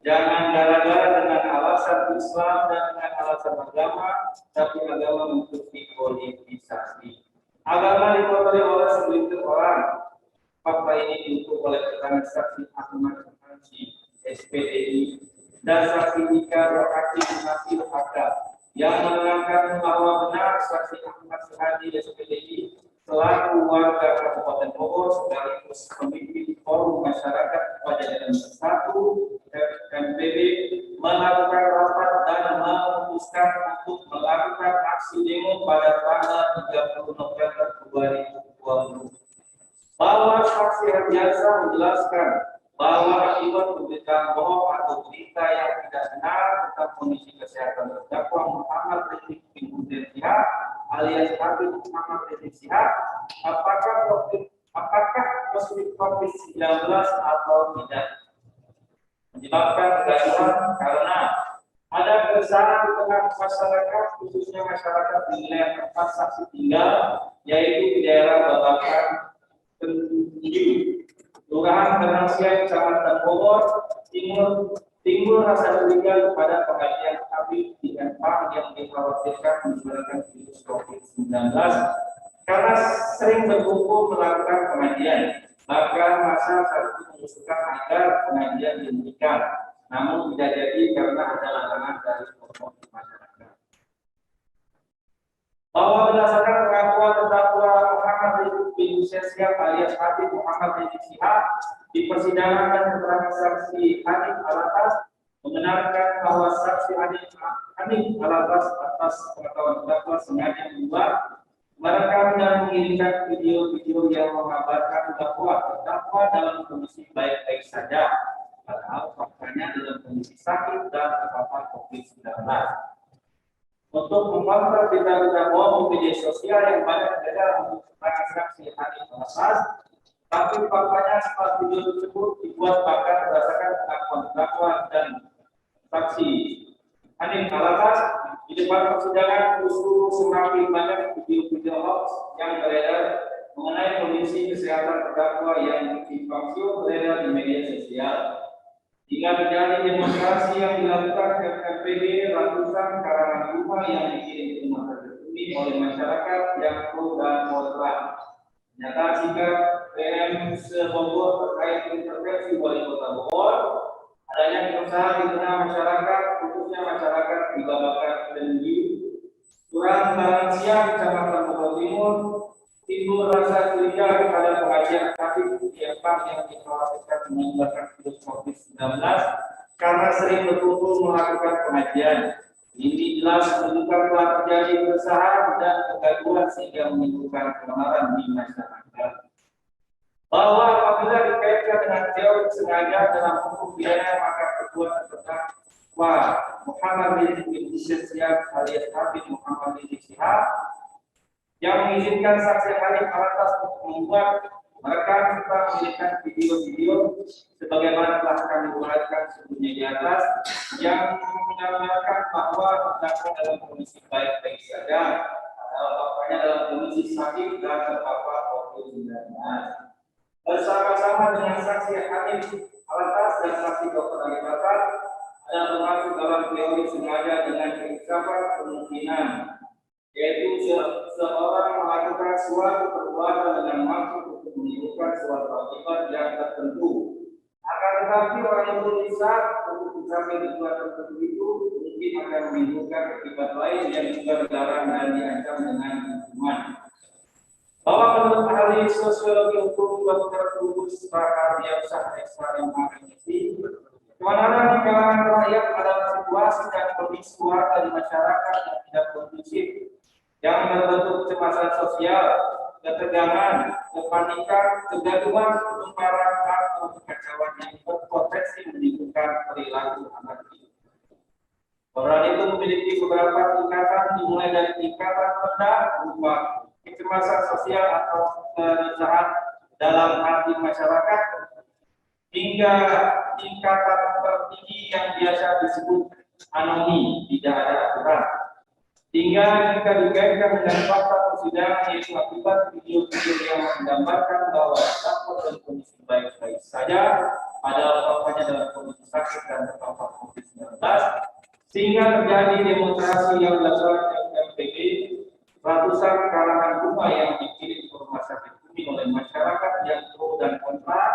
Jangan gara-gara dengan alasan Islam dan dengan alasan agama, tapi agama untuk dipolitisasi. Agama dikotori oleh segelintir orang. Fakta ini didukung oleh keterangan saksi Ahmad Hansi, SPDI, dan saksi Ika Rohati Hasil Hakam yang menerangkan bahwa benar saksi Ahmad Suhadi, SPDI, selaku warga Kabupaten Bogor sekaligus pemimpin Forum Masyarakat pada Jalan Bersatu FMPB melakukan rapat dan memutuskan untuk melakukan aksi demo pada tanggal 30 November 2020. Bahwa saksi Hardiansa menjelaskan bahwa akibat pemberitaan bohong atau berita yang tidak benar tentang kondisi kesehatan terdakwa Muhammad Rizik Syihab alias Habib Muhammad Rizik Syihab apakah positif COVID-19 atau tidak, menyebabkan kegaduhan karena ada keresahan di tengah masyarakat, khususnya masyarakat di wilayah tempat saksi tinggal, yaitu di daerah Babakan Tenggiri, Kelurahan Tenangsian, Kecamatan Bogor, timbul rasa curiga kepada pengajian Habib di Empang yang dikhawatirkan menyebarkan virus COVID-19 karena sering berkumpul melakukan pengajian. Maka masa saat itu mengusulkan agar pengajian dihentikan, namun tidak jadi karena ada larangan dari kelompok masyarakat. Bahwa berdasarkan pengakuan terdakwa Muhammad Rizik Syihab alias Habib Muhammad Rizik Syihab di persidangan dan keterangan saksi Hanif Alatas membenarkan bahwa saksi Hanif Alatas atas pengetahuan terdakwa sengaja membuat, merekam dan mengirimkan video-video yang mengabarkan bahwa terdakwa dalam kondisi baik-baik saja, padahal faktanya dalam kondisi sakit dan terpapar COVID-19. Untuk mengkontrol berita-berita bohong di media sosial yang banyak beredar untuk keterangan saksi Hanif Alatas, tapi faktanya setelah video tersebut dibuat bahkan berdasarkan pengakuan terdakwa dan saksi Hanif Alatas di depan persidangan justru semakin banyak video-video hoax yang beredar mengenai kondisi kesehatan terdakwa yang difalsu beredar di media sosial. Jika terjadi demonstrasi yang dilakukan FMPB, ratusan karangan bunga yang dikirim ke rumah sakit ini oleh masyarakat yang pro dan kontra. Nyata sikap PM Bogor terkait intervensi wali kota Bogor, adanya keresahan di tengah masyarakat, khususnya masyarakat di Babakan Tenggiri, Kelurahan Tenangsian, Kecamatan Bogor Timur, timbul rasa curiga kepada pengajian Habib tiap yang dikhawatirkan menyebarkan virus COVID-19 karena sering berkumpul melakukan pengajian. Ini jelas menunjukkan telah terjadi keresahan dan kegaduhan sehingga menimbulkan keonaran di masyarakat. Bahwa apabila dikaitkan dengan teori sengaja dalam hukum pidana, maka perbuatan terdakwa Muhammad bin Syihab alias Habib Muhammad bin Syihab yang mengizinkan saksi Halim Alatas untuk membuat merekam serta mengirimkan video-video sebagaimana telah kami uraikan sebelumnya di atas yang menyampaikan bahwa terdakwa dalam kondisi baik-baik saja, faktanya dalam kondisi sakit dan terpapar COVID-19. Bersama-sama dengan saksi Halim Alatas dan saksi Dr. Ali Batar ada termasuk dalam teori sengaja dengan pengucapan kemungkinan, yaitu seorang melakukan suatu perbuatan dengan maksud untuk menimbulkan suatu akibat yang tertentu. Akan tetapi orang itu bisa untuk mencapai tujuan tertentu itu mungkin akan menimbulkan akibat lain yang juga dilarang dan diancam dengan hukuman. Bahwa menurut ahli sosiologi hukum Dr. Trubus Rahardiansyah SHMHMSI, keonaran di kalangan rakyat adalah situasi dan kondisi warga di masyarakat yang tidak kondusif, yang berbentuk kecemasan sosial, ketegangan, kepanikan, kegaduhan, ketumparan, atau kekacauan yang berpotensi menimbulkan perilaku anarkis. Orang itu memiliki beberapa tingkatan, dimulai dari tingkatan rendah berupa kecemasan sosial atau keresahan dalam hati masyarakat, hingga tingkatan tertinggi yang biasa disebut anomi, tidak ada aturan. Hingga jika dikaitkan dengan fakta persidangan, yaitu akibat video-video yang menggambarkan bahwa terdakwa dalam kondisi baik-baik saja, padahal faktanya dalam kondisi sakit dan terpapar COVID-19, sehingga terjadi demonstrasi yang dilaksanakan MPG, ratusan kalangan rumah yang dikirim ke rumah sakit ini oleh masyarakat yang pro dan kontra,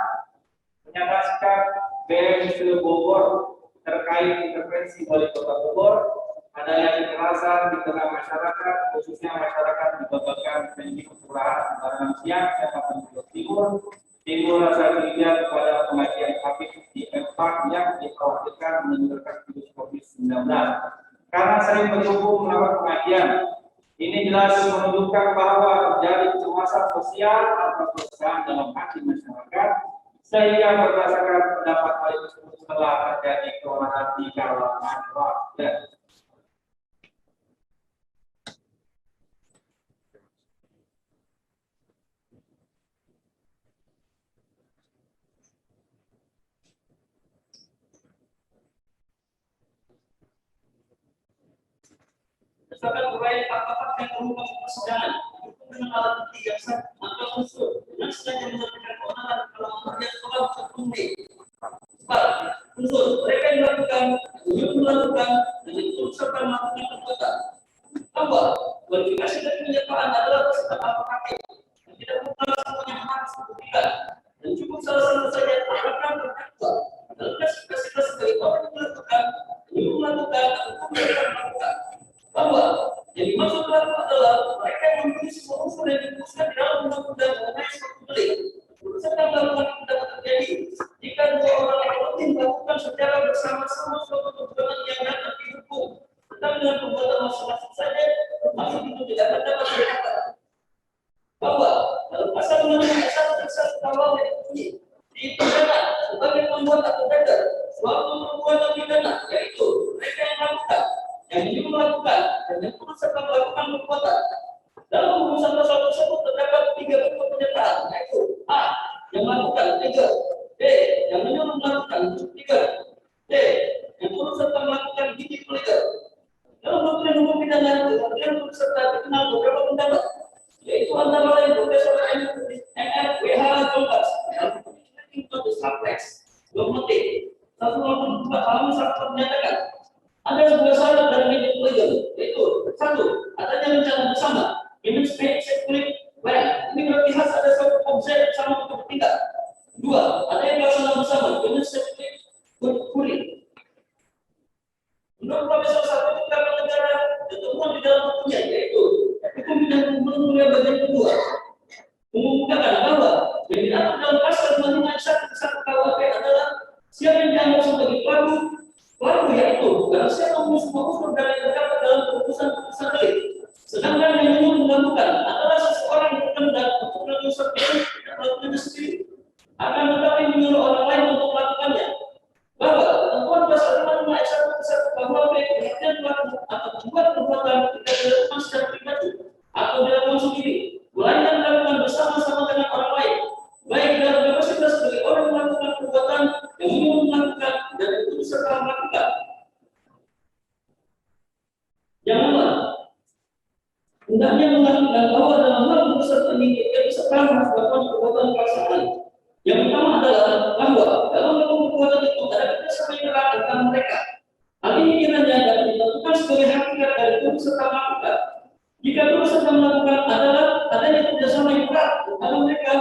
menyatakan BMC Bogor terkait intervensi wali kota Bogor, adanya kekerasan di tengah masyarakat, khususnya masyarakat di Babakan Penjing Kelurahan Baranang Siang, Kecamatan Bogor Timur, timbul rasa curiga kepada pengajian Habib di tempat yang dikhawatirkan menimbulkan virus COVID-19 karena sering berkumpul melakukan pengajian. Ini jelas menunjukkan bahwa terjadi kecemasan sosial atau keresahan dalam hati masyarakat, sehingga berdasarkan pendapat hal tersebut telah terjadi keonaran di kalangan rakyat. Berdasarkan uraian fakta-fakta yang terungkap di persidangan, itu dengan alat bukti yang sah atau unsur dengan sengaja melakukan keonaran dalam pengertian telah terpenuhi. Unsur mereka yang melakukan dengan turut serta melakukan perbuatan. Bahwa kualifikasi dari penyetaan adalah peserta pakai dan tidak bukan semuanya harus dibuktikan dan cukup salah satu saja terhadap terdakwa dalam klasifikasi dari orang yang melakukan atau melakukan. Bahwa yang dimaksud adalah mereka yang memiliki sebuah unsur yang diputuskan di dalam undang-undang mengenai suatu delik. Serta melakukan tindakan terjadi jika dua orang ekonomi melakukan secara bersama-sama suatu perbuatan yang dapat dihukum, tetapi dengan perbuatan masing-masing saja, maksud itu tidak dapat dikatakan. Bahwa dalam pasal undang-undang satu KUHP dipidana sebagai pembuat atau dagar suatu perbuatan pidana, yaitu mereka yang melakukan, yang dinyuruh melakukan, dan yang turut serta melakukan perbuatan. Dalam rumusan pasal tersebut terdapat 3 bentuk pernyataan, yaitu A. Yang melakukan, 3. B. Yang menyuruh melakukan, 3. D. Yang turut serta melakukan biji legal. Dalam doktrin hukum pidana, doktrin turut serta dikenal beberapa pendapat, yaitu antara lain Profesor M.R. W.H. Jombas dalam buku Subtext 20 182 halaman 1 menyatakan ada sebuah syarat dalam biji legal, yaitu 1. Adanya rencana bersama. Ini spesifik baik. Ini berarti harus ada suatu objek sama untuk bertindak. 2. Ada yang melaksanakan bersama. Ini spesifik berkurir. Menurut Profesor Satu itu karena negara ketemuan di dalam waktunya, yaitu hukum dan gubernur bagian kedua mengumumkan bahwa yang diatur dalam pasal sebagai pelaku yaitu karena saya mau semua unsur dari terdapat dalam keputusan delik. Sedangkan yang ingin melakukan adalah seseorang yang terkendak untuk melakukan sesuatu yang tidak melakukannya sendiri, akan tetapi menyuruh orang lain untuk melakukannya. Bahwa ketentuan pasal 55 ayat 1 ke 1 bahwa pengertian pelaku atau membuat perbuatan tidak dilakukan secara pribadi atau dilakukan sendiri, melainkan dilakukan bersama-sama dengan orang lain, baik dalam kapasitas sebagai orang yang melakukan perbuatan yang menyuruh melakukan dan itu serta melakukan. Janganlah hendaknya mengatakan bahwa dalam hal peserta ini kesertaan harus melakukan perbuatan pelaksanaan. Yang pertama adalah bahwa dalam melakukan perbuatan itu ada kerjasama yang erat antara mereka. Hal ini kiranya dapat ditentukan sebagai hakikat dari peserta melakukan. Jika peserta melakukan adalah adanya kerjasama yang erat antara mereka,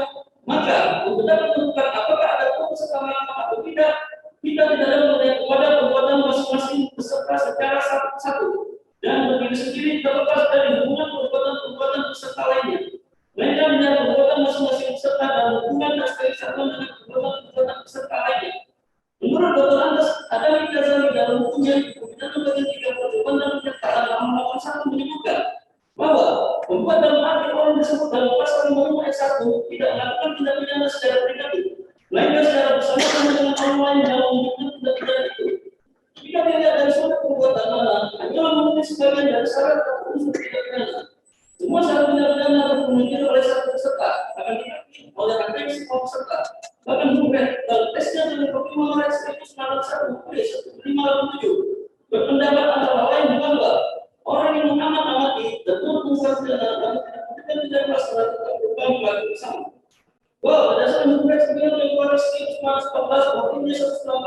maka untuk dapat menentukan apakah ada peserta melakukan atau tidak, kita tidak dapat melihat kepada perbuatan masing-masing peserta secara satu-satu dan berdiri sendiri terlepas dari hubungan perbuatan peserta lainnya. Melainkan melihat perbuatan masing-masing peserta dan hubungan dan kesatuan dengan perbuatan peserta lainnya. Menurut Dr. Andes, ada Ghazali dalam bukunya Pembinaan bagian 3 percobaan dan penyertaan halaman 1 menyebutkan bahwa pembuat dalam arti orang disebut dalam pasal 55 ayat 1 tidak melakukan tindak pidana secara pribadi, melainkan secara bersama-sama dengan orang lain dalam melakukan tindak pidana itu. Jika dilihat dari suatu perbuatan mana, hanyalah memenuhi sebagian dari syarat atau unsur tindak pidana. Semua syarat tindak pidana harus dipenuhi oleh satu peserta, akan diakui oleh hakim semua peserta. Bahkan dalam tesnya dengan Pertimbangan Ayat 191 157 berpendapat antara lain bahwa orang yang mengamati dan turut pidana dan tidak melaksanakan perubahan pelaku bersama. Bahwa berdasarkan hukum eksternal yang keluar sekitar 114 Wakilnya 118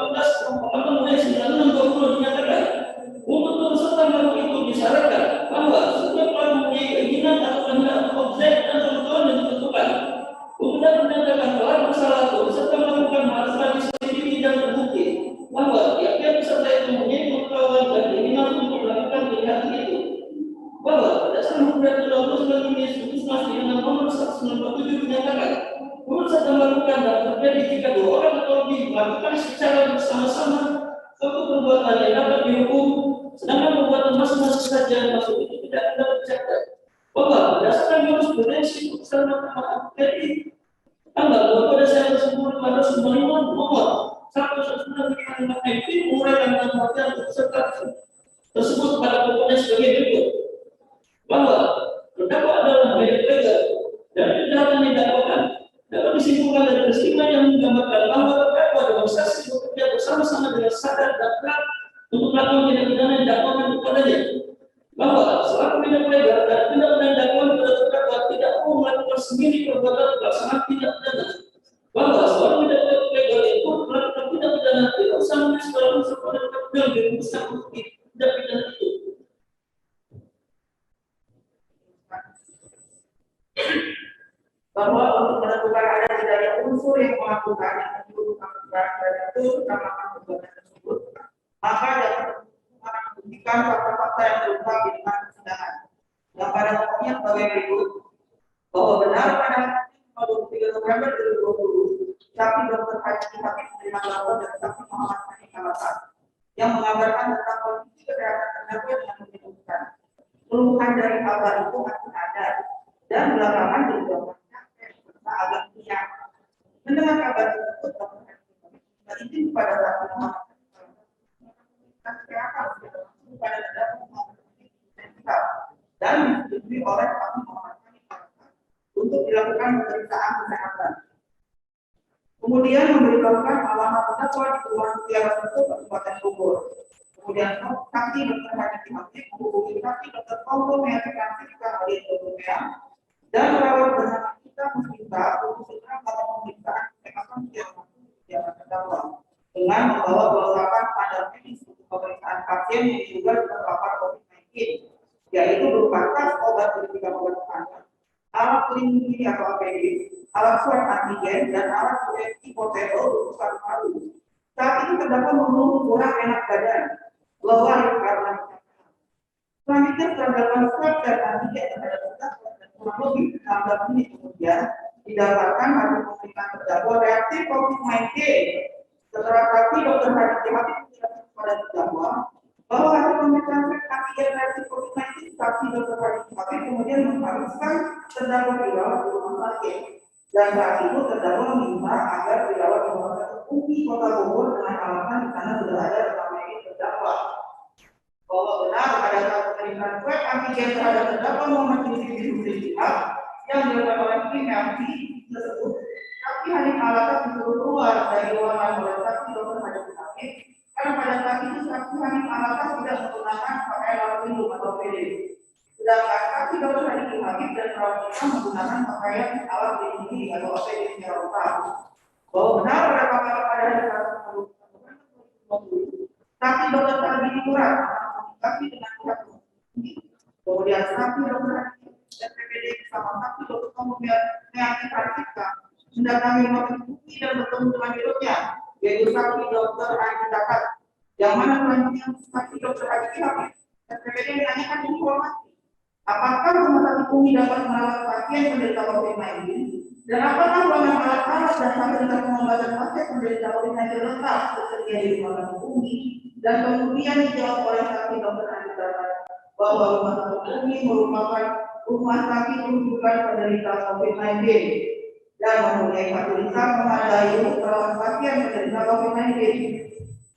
dinyatakan untuk turut serta melakukan itu disyaratkan bahwa setiap pelaku mempunyai keinginan atau kehendak objek dan kebutuhan yang ditentukan. Untuk dapat menyatakan telah bersalah turut serta melakukan harus bagi sendiri dan terbukti bahwa tiap-tiap peserta itu mempunyai pengetahuan dan keinginan untuk melakukan kegiatan itu. Bahwa berdasarkan hukum dan undang-undang ini disebut dengan nomor 197 dinyatakan turut serta melakukan dan terjadi jika dua orang atau lebih melakukan secara bersama-sama suatu perbuatan yang dapat dihukum, sedangkan perbuatan masing-masing saja masuk itu tidak dapat dicatat. Bahwa berdasarkan jurisprudensi putusan Mahkamah Agung tanggal 2 Desember 1995 nomor 119 MP menguraikan pengertian peserta tersebut pada pokoknya sebagai berikut. Bahwa terdakwa adalah milik legal dan kejahatan yang didakwakan dapat disimpulkan dari peristiwa yang menggambarkan bahwa terdakwa dalam saksi bekerja bersama-sama dengan sadar dan berat untuk melakukan tindak pidana yang didakwakan kepadanya. Bahwa selaku tindak legal dan tindak pidana dakwaan kepada terdakwa tidak mau melakukan sendiri perbuatan pelaksanaan tindak pidana. Bahwa seorang tindak legal itu melakukan tindak pidana tidak usah menulis dalam unsur pada yang dirumuskan untuk tindak pidana itu. Bahwa untuk menentukan ada tidaknya unsur yang melakukan yang menyuruh melakukan dan itu melakukan perbuatan tersebut, maka dapat membuktikan fakta-fakta yang terungkap di depan persidangan. Yang pada pokoknya sebagai berikut, bahwa benar pada 23 November 2020, saksi Dr. Haji Habib menerima laporan dari saksi Muhammad Hani Kalatan yang mengabarkan tentang kondisi kesehatan terdakwa dengan menyebutkan keluhan dari abah itu makin ada dan belakangan dilakukan agak siap. Mendengar kabar tersebut, berizin kepada saksi Muhammad kepada dan disetujui oleh saksi Muhammad untuk dilakukan pemeriksaan kesehatan. Kemudian memberitahukan alamat terdakwa di Kelurahan Mutiara Satu, Kabupaten Bogor. Kemudian saksi Dr. Haji Habib menghubungi saksi Dr. Paulo Meyakinkan alias Dr. Meang dan merawat bersama kita meminta untuk segera melakukan pemeriksaan kesehatan yang terdakwa dengan membawa kelengkapan standar medis untuk pemeriksaan pasien yang juga terpapar COVID-19, yaitu berupa tas obat berbeda obat standar, alat pelindung diri atau APD, alat swab antigen, dan alat USG portable untuk paru-paru. Saat ini terdakwa mengeluh kurang enak badan, lelah karena selanjutnya terdapat swab dan antigen terhadap terdakwa dan kurang lebih 16 menit kemudian didapatkan hasil pemeriksaan terdakwa reaktif COVID-19 Setelah saksi Dr. Hadi menjelaskan kepada terdakwa bahwa hasil pemeriksaan antigen reaktif COVID-19 saksi Dr. Hadi kemudian mengharuskan terdakwa dirawat di rumah sakit. Dan saat itu terdakwa meminta agar dirawat di rumah sakit UPI Kota Bogor dengan alasan di sana sudah ada rekam medis terdakwa. Bahwa benar pada saat pemeriksaan swab antigen terhadap terdakwa Muhammad Rizky Shihab yang dilakukan oleh tim MT tersebut, tapi Hanif Alatas disuruh keluar dari ruangan oleh saksi Dr. Hadi karena pada saat itu saksi Hanif Alatas tidak menggunakan pakaian alat pelindung atau PD. Sedangkan saksi Dr. Hadi dan perawat kita menggunakan pakaian alat pelindung atau APD secara lengkap. Bahwa benar pada hari Selasa saksi Dr. Hadi kurang tapi dengan pihak kemudian saksi Dr. Hadi dan PPD bersama saksi Dr. kemudian meaktifkan mendatangi rumah bukti dan bertemu dengan hidupnya, yaitu saksi Dr. Adi Dakat, yang mana selanjutnya saksi Dr. Adi Dakat dan PPD menanyakan informasi apakah rumah sakit UMI dapat merawat pasien penderita COVID-19 dan apakah ruangan alat-alat dan fasilitas pengobatan pasien penderita COVID-19 lengkap tersedia di rumah sakit UMI, dan kemudian dijawab oleh saksi Dr. Adi Dakat bahwa rumah sakit UMI merupakan rumah sakit rujukan penderita COVID-19 dan mempunyai fasilitas memadai untuk perawat pasien penderita COVID-19.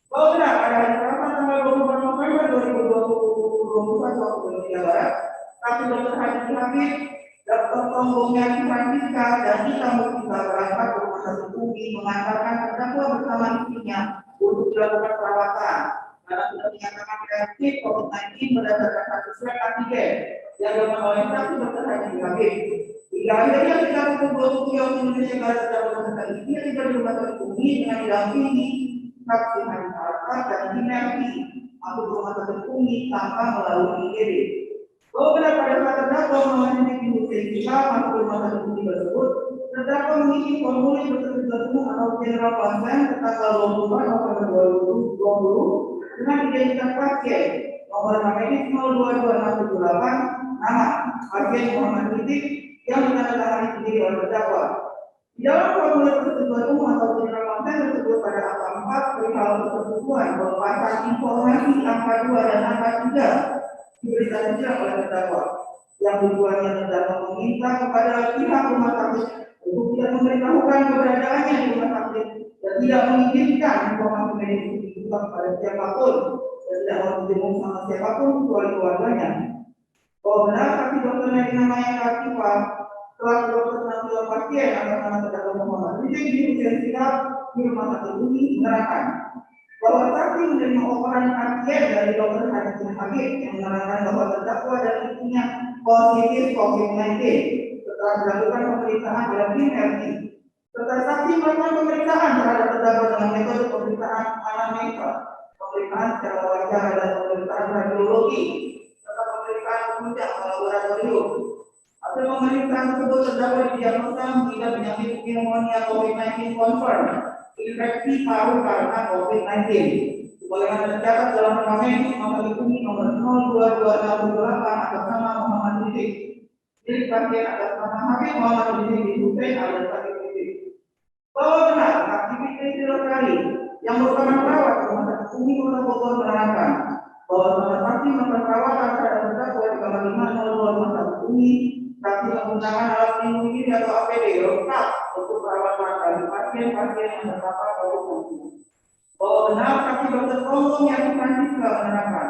Bahwa benar pada hari Selasa tanggal 24 November 2021 waktu Indonesia Barat, saksi Dr. Hadi, Dr. Tonggongnya Francisca dan Ita Mustika berangkat ke rumah sakit UMI mengantarkan terdakwa bersama istrinya untuk dilakukan perawatan karena sudah dinyatakan reaktif COVID-19 berdasarkan hasil swab antigen yang dilakukan oleh saksi Dr. Hadi. Hingga akhirnya kita pukul 20 waktu Indonesia Barat terdakwa tentang ini tiba di rumah sakit UMI dengan didampingi saksi Hanif Alatas dan Dinerti masuk rumah sakit UMI tanpa melalui IGD. Bahwa benar pada saat terdakwa Muhammad Rizky Shihab masuk rumah sakit UMI tersebut, terdakwa mengisi formulir bersetujuan atau general consent tanggal 22 November 2020 dengan identitas pasien nomor medis 022678 nama pasien Muhammad Rizky yang ditandatangani sendiri oleh terdakwa. Di dalam formulir persetujuan umum atau general consent tersebut pada angka 4 perihal persetujuan berpasan informasi angka 2 dan angka 3 diberikan jelas oleh terdakwa yang tujuannya terdakwa meminta kepada pihak rumah sakit untuk tidak memberitahukan keberadaannya di rumah sakit dan tidak mengizinkan informasi medis dibuka kepada siapapun dan tidak mau dijenguk sama siapapun kecuali keluarganya. Bahwa benar saksi dokter yang namanya Katifa telah dokter penanggulangan pasien atas nama terdakwa Muhammad Rizky Shihab di rumah sakit UMI menerangkan bahwa saksi menerima operan pasien dari dokter Hadi yang menerangkan bahwa terdakwa dan istrinya positif COVID-19 setelah dilakukan pemeriksaan oleh tim RT. Serta saksi melakukan pemeriksaan terhadap terdakwa dengan metode pemeriksaan anamnesa, pemeriksaan secara wawancara dan pemeriksaan radiologi, serta pemeriksaan penunjang laboratorium. Hasil pemeriksaan tersebut terdakwa didiagnosa mengidap penyakit pneumonia COVID-19 confirm, infeksi paru karena COVID-19. Sebagaimana tercatat dalam rekam medis rumah sakit UMI nomor 022678 atas nama Muhammad Rizky. Jadi pasien atas nama Habib Muhammad Rizky di Hussein alias sakit Rizky. Bahwa benar aktivitas Rosari yang merupakan perawat rumah sakit UMI Kota Bogor menerangkan bahwa salah saksi melakukan perawatan terhadap terdakwa di kamar 502 rumah sakit UMI. Saksi menggunakan alat pelindung diri atau APD lengkap untuk perawatan bagi pasien-pasien yang terpapar COVID-19. Bahwa benar saksi Dr. Tonggong yang Francisca menerangkan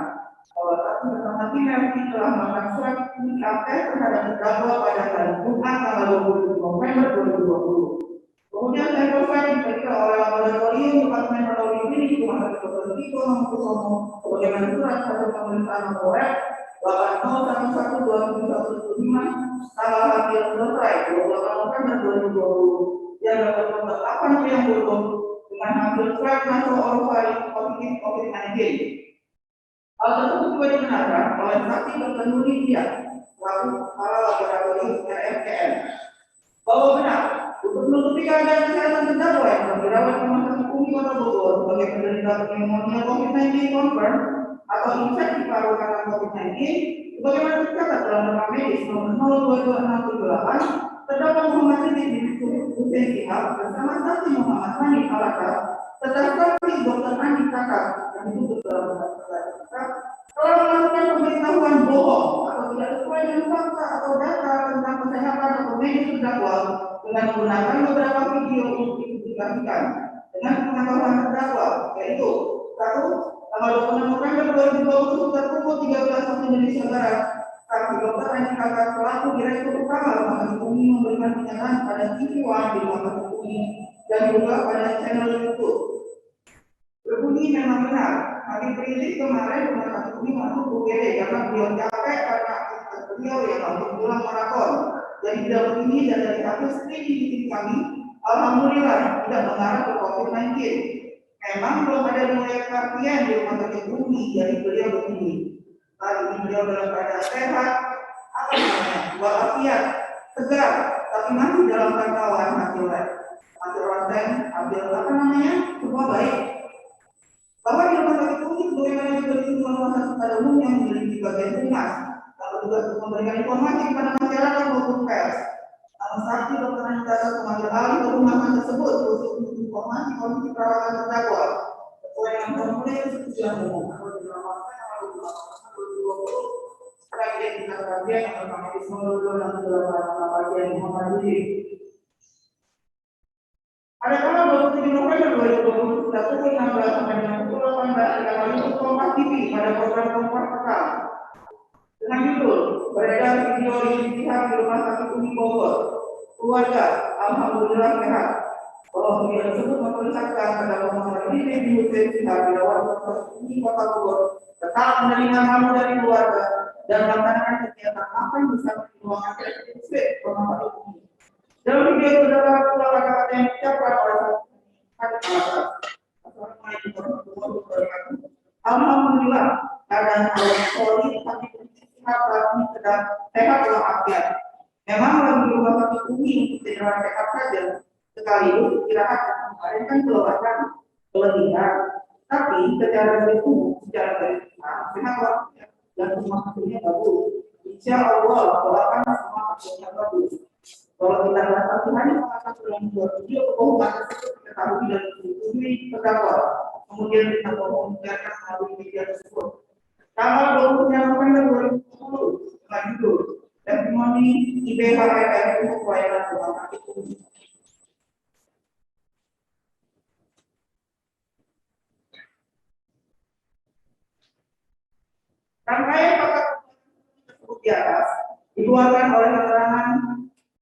bahwa saksi bersama tim RT telah melakukan swab PCR terhadap terdakwa pada hari Jumat tanggal 27 November 2020. Kemudian sampel swab diperiksa oleh laboratorium Departemen Patologi Klinik Rumah Sakit Dr. Tito Mangunkusumo sebagaimana surat hasil pemeriksaan nomor 80112715 tanggal hasil selesai 28 November 2020 yang dapat menetapkan yang belum dengan hasil swab nasooropharynx positif COVID-19. Hal tersebut juga dibenarkan oleh saksi Dr. Nuri Dia selaku kepala laboratorium RSKM. Bahwa benar untuk menutupi keadaan kesehatan terdakwa yang dirawat di rumah sakit UMI Kota Bogor sebagai penderita pneumonia COVID-19 confirm atau infeksi paru karena COVID-19, sebagaimana tercatat dalam rekam medis nomor 022678, terdakwa Muhammad Rizky Shihab bersama saksi Muhammad Hanif Alatas Tetapi Dr. Andi Kakak yang itu dalam telah melakukan pemberitahuan bohong atau tidak sesuai dengan fakta atau data tentang kesehatan atau medis terdakwa dengan menggunakan beberapa video untuk dipublikasikan dengan pengetahuan terdakwa, yaitu satu, tanggal 26 November 2020 sekitar pukul 13 waktu Indonesia Barat, saksi Dr. Andi Kakak selaku Direktur Utama Rumah Sakit Umi memberikan pernyataan pada TV One di Rumah Sakit Umi dan juga pada channel YouTube. Berbunyi memang benar, Habib Rizik kemarin Rumah Sakit Umi masuk UGD karena beliau capek karena aktivitas beliau yang harus pulang maraton. Dari bidang ini dan dari hasil screening di tim kami, alhamdulillah tidak mengarah ke COVID-19. Memang belum ada riwayat pasien di Rumah Sakit Umi, jadi beliau begini. Saat ini beliau dalam keadaan sehat, apa namanya, walafiat, segar, tapi masih dalam pantauan hasil lab, hasil ronsen, hasil apa namanya, semua baik. Bahwa di Rumah Sakit Umi sebagaimana juga di rumah sakit pada umumnya memiliki bagian humas, lalu juga untuk memberikan informasi kepada masyarakat maupun pers. Namun saksi Dr. Andi Kakak mengambil alih ke rumah sakit tersebut khusus untuk informasi kondisi perawatan terdakwa sesuai dengan formulir keputusan umum atau dilaporkan tanggal 2020 setelah identitas pasien yang bersama di seluruh dan segala pasien Muhammad Budi. Pada tanggal 27 November 2020 sekitar pukul 16 sampai dengan pukul 18 di kanal YouTube Kompas TV pada program Kompas Petang dengan judul beredar video rizik Sihab di Rumah Sakit Umi Bogor. Keluarga alhamdulillah sehat. Bahwa video tersebut memperlihatkan terdakwa Muhammad Rizik Hussein Sihab di Rumah Sakit Umi Kota Bogor tetap menerima tamu dari keluarga dan melaksanakan kegiatan makan bersama di ruangan TSC Rumah Sakit Umi. Dalam video terdapat pula kata-kata yang diucapkan oleh Assalamualaikum warahmatullahi wabarakatuh. Alhamdulillah keadaan Allah solid tapi sehat kami sedang sehat walafiat. Memang lagi di Rumah Sakit Umi untuk tidak sehat saja, sekaligus istirahat dan mengadakan keluarkan keletihan, tapi secara tubuh secara berisihan sehat walafiat dan semua hasilnya bagus. Insya Allah doakan semua hasilnya bagus. Kalau kita merasa hanya mengatakan dalam sebuah video kebohongan tersebut diketahui dan disetujui terdakwa, kemudian kita mengumpulkan melalui media tersebut. Tanggal 29 November 2020 dengan judul testimoni IBHRS untuk pelayanan Rumah Sakit Umi. Rangkaian pakar tersebut di atas dikeluarkan oleh keterangan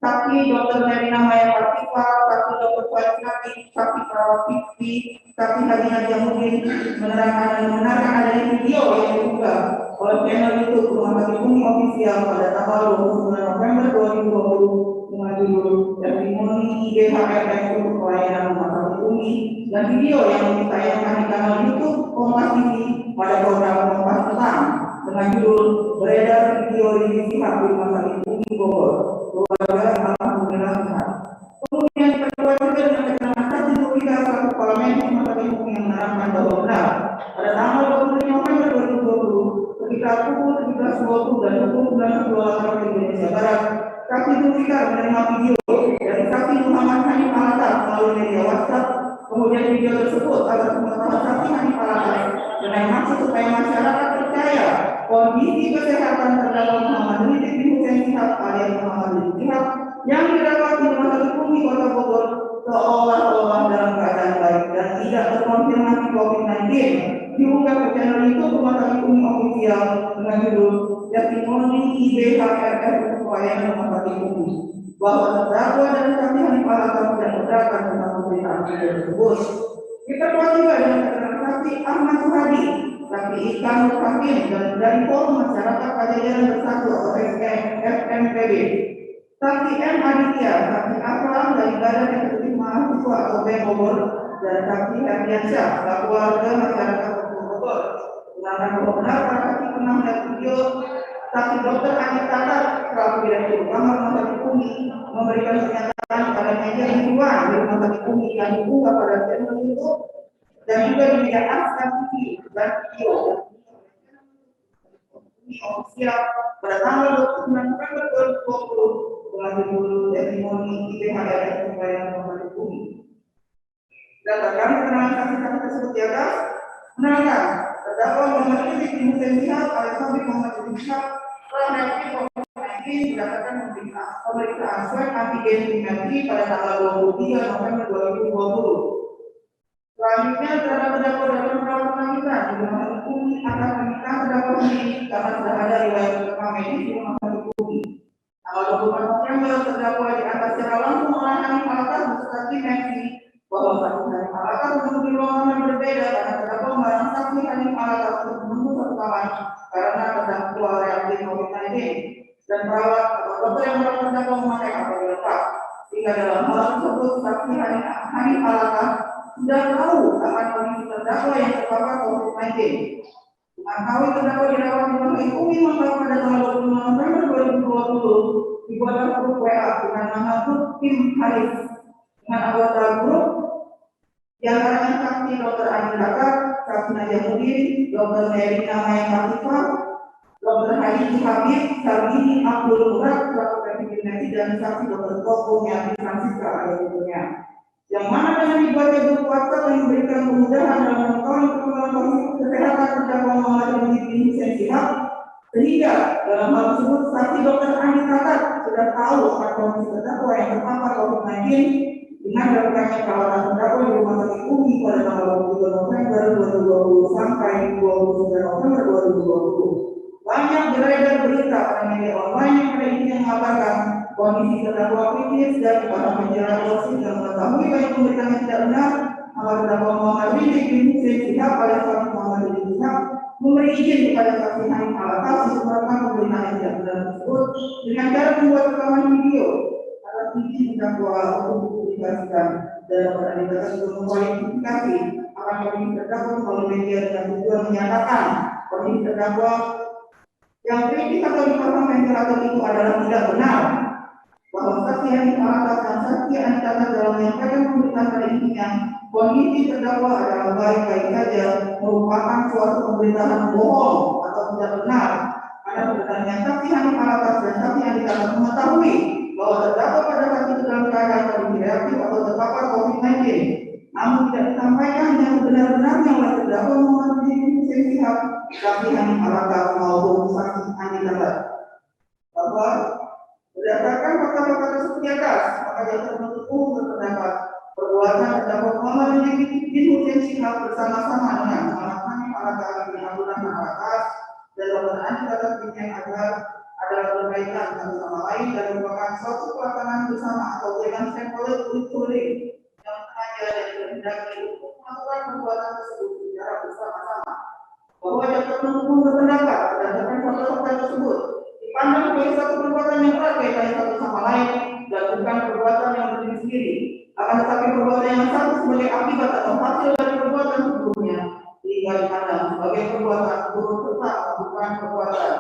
saksi Dr. Melina Maya Partifa, saksi Dr. Faisal, saksi perawat Fikri, saksi Haji Najamuddin menerangkan adanya video yang diunggah oleh channel YouTube Rumah Sakit Umi Official pada tanggal 29 November 2020 dengan judul testimoni IBHRS untuk pelayanan Rumah Sakit Umi dan video yang ditayangkan di kanal YouTube Kompas TV pada program Kompas Petang dengan judul beredar video rizik Sihab di Rumah Sakit Umi Bogor. Keluarga alhamdulillah sehat. Kemudian kedua juga dengan keterangan saksi Nurika selaku kepala medis Rumah Sakit Umi yang menerangkan bahwa benar pada tanggal 25 November 2020 sekitar pukul 17.20 dan pukul 19.28 waktu Indonesia Barat, saksi Nurika menerima video dari saksi Muhammad Hanif Alatas melalui media WhatsApp. Kemudian video tersebut agar pengetahuan saksi Hanif Alatas dengan maksud supaya masyarakat percaya kondisi kesehatan terdakwa Muhammad Rizik Hussein Sihab alias Muhammad Rizik Sihab yang dirawat di Rumah Sakit Umi Kota Bogor seolah-olah dalam keadaan baik dan tidak terkonfirmasi COVID-19 diunggah ke channel YouTube Rumah Sakit Umi Official dengan judul testimoni IBHRS untuk pelayanan Rumah Sakit Umi bahwa terdakwa dan saksi Hanif Alatas tidak keberatan tentang pemberitaan video tersebut. Kita juga dengan keterangan saksi Ahmad Suhadi, saksi Ikan Hakim dan dari Forum Masyarakat Pajajaran Bersatu atau FMPB, saksi M Aditya, saksi Akram dari Badan Eksekutif Mahasiswa atau BEM Bogor, dan saksi Herdiansyah, selaku warga masyarakat Bogor. Dengan benar para saksi pernah melihat video saksi Dr. Andi Kakak selaku Direktur Utama Rumah Sakit Umi memberikan pernyataan pada media hiburan di Rumah Sakit Umi yang diunggah pada channel YouTube dan juga di media Aska TV dan video official pada tanggal 29 November 2020 dengan judul testimoni IBHRS pelayanan Rumah Sakit Umi. Berdasarkan keterangan saksi-saksi tersebut di atas, menerangkan terdakwa Muhammad Rizik bin Hussein Syihab alias Habib Muhammad Rizik Syihab telah reaktif COVID-19 berdasarkan pemeriksaan swab antigen Dimenti pada tanggal 23 November 2020. Selanjutnya terhadap terdakwa dalam perawatan lanjutan di rumah sakit Umi akan meminta terdakwa ini karena sudah ada riwayat rekam medis di rumah sakit Umi. Tanggal 24 November terdakwa diantar secara langsung oleh Hakim Alatas beserta tim medis bahwa saksi Hakim Alatas menunggu di ruangan yang berbeda karena terdakwa melarang saksi Hakim Alatas untuk menunggu satu kamar karena terdakwa reaktif COVID-19 dan perawat atau dokter yang merawat terdakwa memakai apd lengkap. Sehingga dalam hal tersebut saksi Hakim Alatas sudah tahu akan kondisi terdakwa yang terpapar COVID-19. Mengetahui terdakwa dirawat di rumah sakit Umi maka pada tanggal 25 November 2020 dibuatlah grup WA dengan nama grup Tim Haris dengan anggota grup diantaranya saksi Dr. Andi Lakar, saksi Najamuddin, Dr. Nerina Maya Latifah, Dr. Haji Habib, Sabini Abdul Murad, selaku Presidensi dan saksi Dr. Koko Nyati Francisca ayatnya. Yang mana dengan dibuatnya grup WhatsApp yang memberikan kemudahan dalam mengetahui perkembangan kondisi kesehatan terdakwa Muhammad Rizik bin Hussein Syihab, sehingga dalam hal tersebut saksi Dr. Andi Lakar sudah tahu akan kondisi terdakwa yang terpapar COVID-19 dengan dilakukannya perawatan terdakwa di rumah sakit Umi pada tanggal 22 November 2020 sampai 29 November 2020. Banyak beredar berita pada media online yang pada intinya mengabarkan kondisi terdakwa kritis dan para penjara dosis yang mengetahui banyak pemberitaan yang tidak benar, maka terdakwa Muhammad Rizik bin Hussein Syihab pada saksi Muhammad Rizik Syihab memberi izin kepada saksi Hakim Alatas untuk melakukan pemberitaan yang tidak benar tersebut dengan cara membuat rekaman video atas izin terdakwa untuk dipublikasikan dan pada dikatakan untuk mengkualifikasi akan kondisi terdakwa melalui media dengan tujuan menyatakan kondisi terdakwa yang kritis atau dipasang ventilator itu adalah tidak benar, bahwa saksi Hakim Alatas dan saksi Andi Lakar dalam menyampaikan pemberitaan pada intinya kondisi terdakwa adalah baik-baik saja merupakan suatu pemberitaan bohong atau tidak benar. Karena sebenarnya saksi Hakim Alatas dan saksi Andi Lakar mengetahui bahwa terdakwa pada saat itu dalam keadaan kondisi reaktif atau terpapar COVID-19, namun tidak disampaikan yang sebenar-benarnya oleh terdakwa Muhammad Rizik bin Hussein Syihab, saksi Hakim Alatas maupun saksi Andi Lakar. Bahwa berdasarkan fakta-fakta tersebut di atas, maka jaksa penuntut umum berpendapat perbuatan terdakwa Muhammad Rizik bin Hussein Syihab bersama-sama dengan Muhammad Hakim Alatas bin Abdul Rahman Alatas dan Dr. Andi Lakar bin M. Azhar adalah berkaitan satu sama lain dan merupakan suatu pelaksanaan bersama atau dengan sampel ulik yang sengaja dan dikehendaki untuk melakukan perbuatan tersebut secara bersama-sama. Bahwa jaksa penuntut umum berpendapat berdasarkan fakta-fakta tersebut dipandang sebagai satu perbuatan yang erat kaitannya satu sama lain dan bukan perbuatan yang berdiri sendiri. Akan tetapi perbuatan yang satu sebagai akibat atau hasil dari perbuatan sebelumnya sehingga dipandang sebagai perbuatan turut serta bukan perbuatan.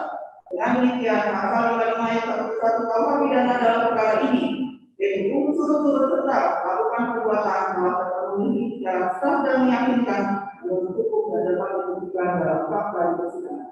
Dengan demikian, pasal 55 ayat 1 KUH pidana dalam perkara ini yaitu unsur turut serta melakukan perbuatan telah terpenuhi secara sah dan meyakinkan menurut hukum dan dapat dibuktikan dalam fakta di persidangan.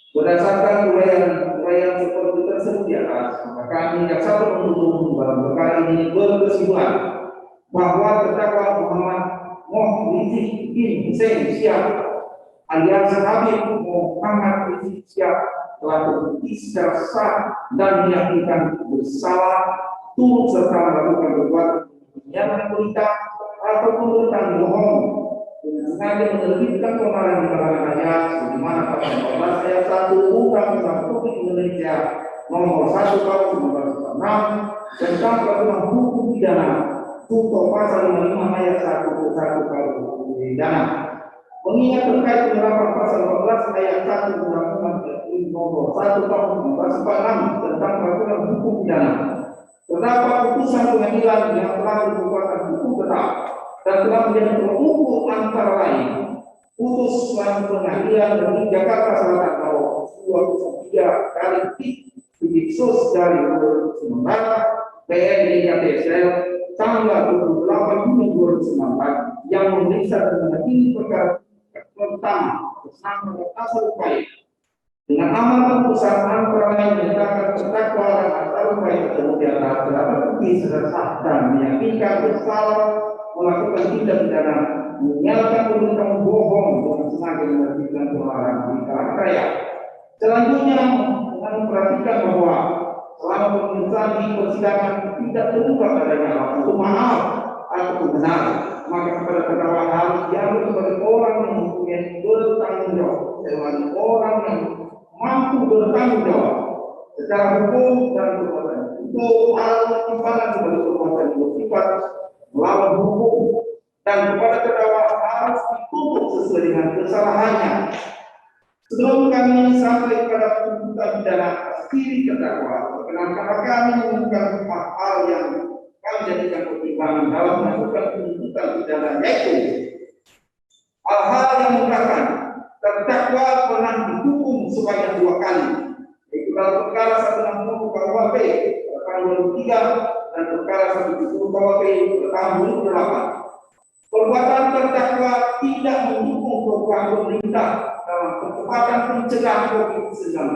Berdasarkan uraian seperti tersebut di atas, maka kami jaksa penuntut umum dalam perkara ini berkesimpulan bahwa terdakwa Muhammad Rizik bin Hussein Syihab alias Habib Muhammad Rizik Syihab telah terbukti secara sah dan meyakinkan bersalah turut serta melakukan perbuatan yang berita ataupun tentang bohong dengan sengaja menerbitkan keonaran di kalangan rakyat sebagaimana pasal 14 ayat 1 Undang-Undang Republik Indonesia nomor 1 tahun 1946 tentang peraturan hukum pidana untuk pasal 55 ayat 1 tahun hukum pidana. Mengingat terkait penerapan pasal 14 ayat 1 Undang-Undang nomor 1 tahun 1946 tentang peraturan hukum pidana, terdapat putusan pengadilan yang telah merupakan hukum tetap dan telah menjadi terukur antara lain putusan pengadilan negeri Jakarta Selatan nomor 23 kali titik sus dari 2019 PN DKTSL tanggal 28 Juni 2019 yang memeriksa dan mengadili perkara pertama bersama asal upaya dengan amal keputusan antara lain menyatakan terdakwa dan asal upaya kemudian terdapat bukti secara sah dan meyakinkan bersalah melakukan tindak pidana menyatakan pemberitahuan bohong dengan sengaja menerbitkan keonaran di kalangan rakyat. Selanjutnya dengan memperhatikan bahwa selama pemeriksaan di persidangan tidak terungkap adanya alasan maaf atau benar, maka kepada terdakwa harus diambil sebagai orang yang mempunyai bertanggung jawab, sebagai orang yang mampu bertanggung jawab secara hukum dan perbuatan. Itu hal timbangan sebagai perbuatan yang bersifat melawan hukum dan kepada terdakwa harus dituntut sesuai dengan kesalahannya. Sebelum kami sampai pada tuntutan pidana diri terdakwa, perkenankan kami mengumumkan hal yang kami jadikan pertimbangan dalam menentukan tuntutan pidana, yaitu hal-hal yang merupakan terdakwa pernah dihukum sebanyak 2 kali, yaitu dalam perkara 160 KUHP tahun 2003 dan perkara 170 KUHP tahun 2008. Perbuatan terdakwa tidak mendukung program pemerintah dalam percepatan pencegahan COVID-19,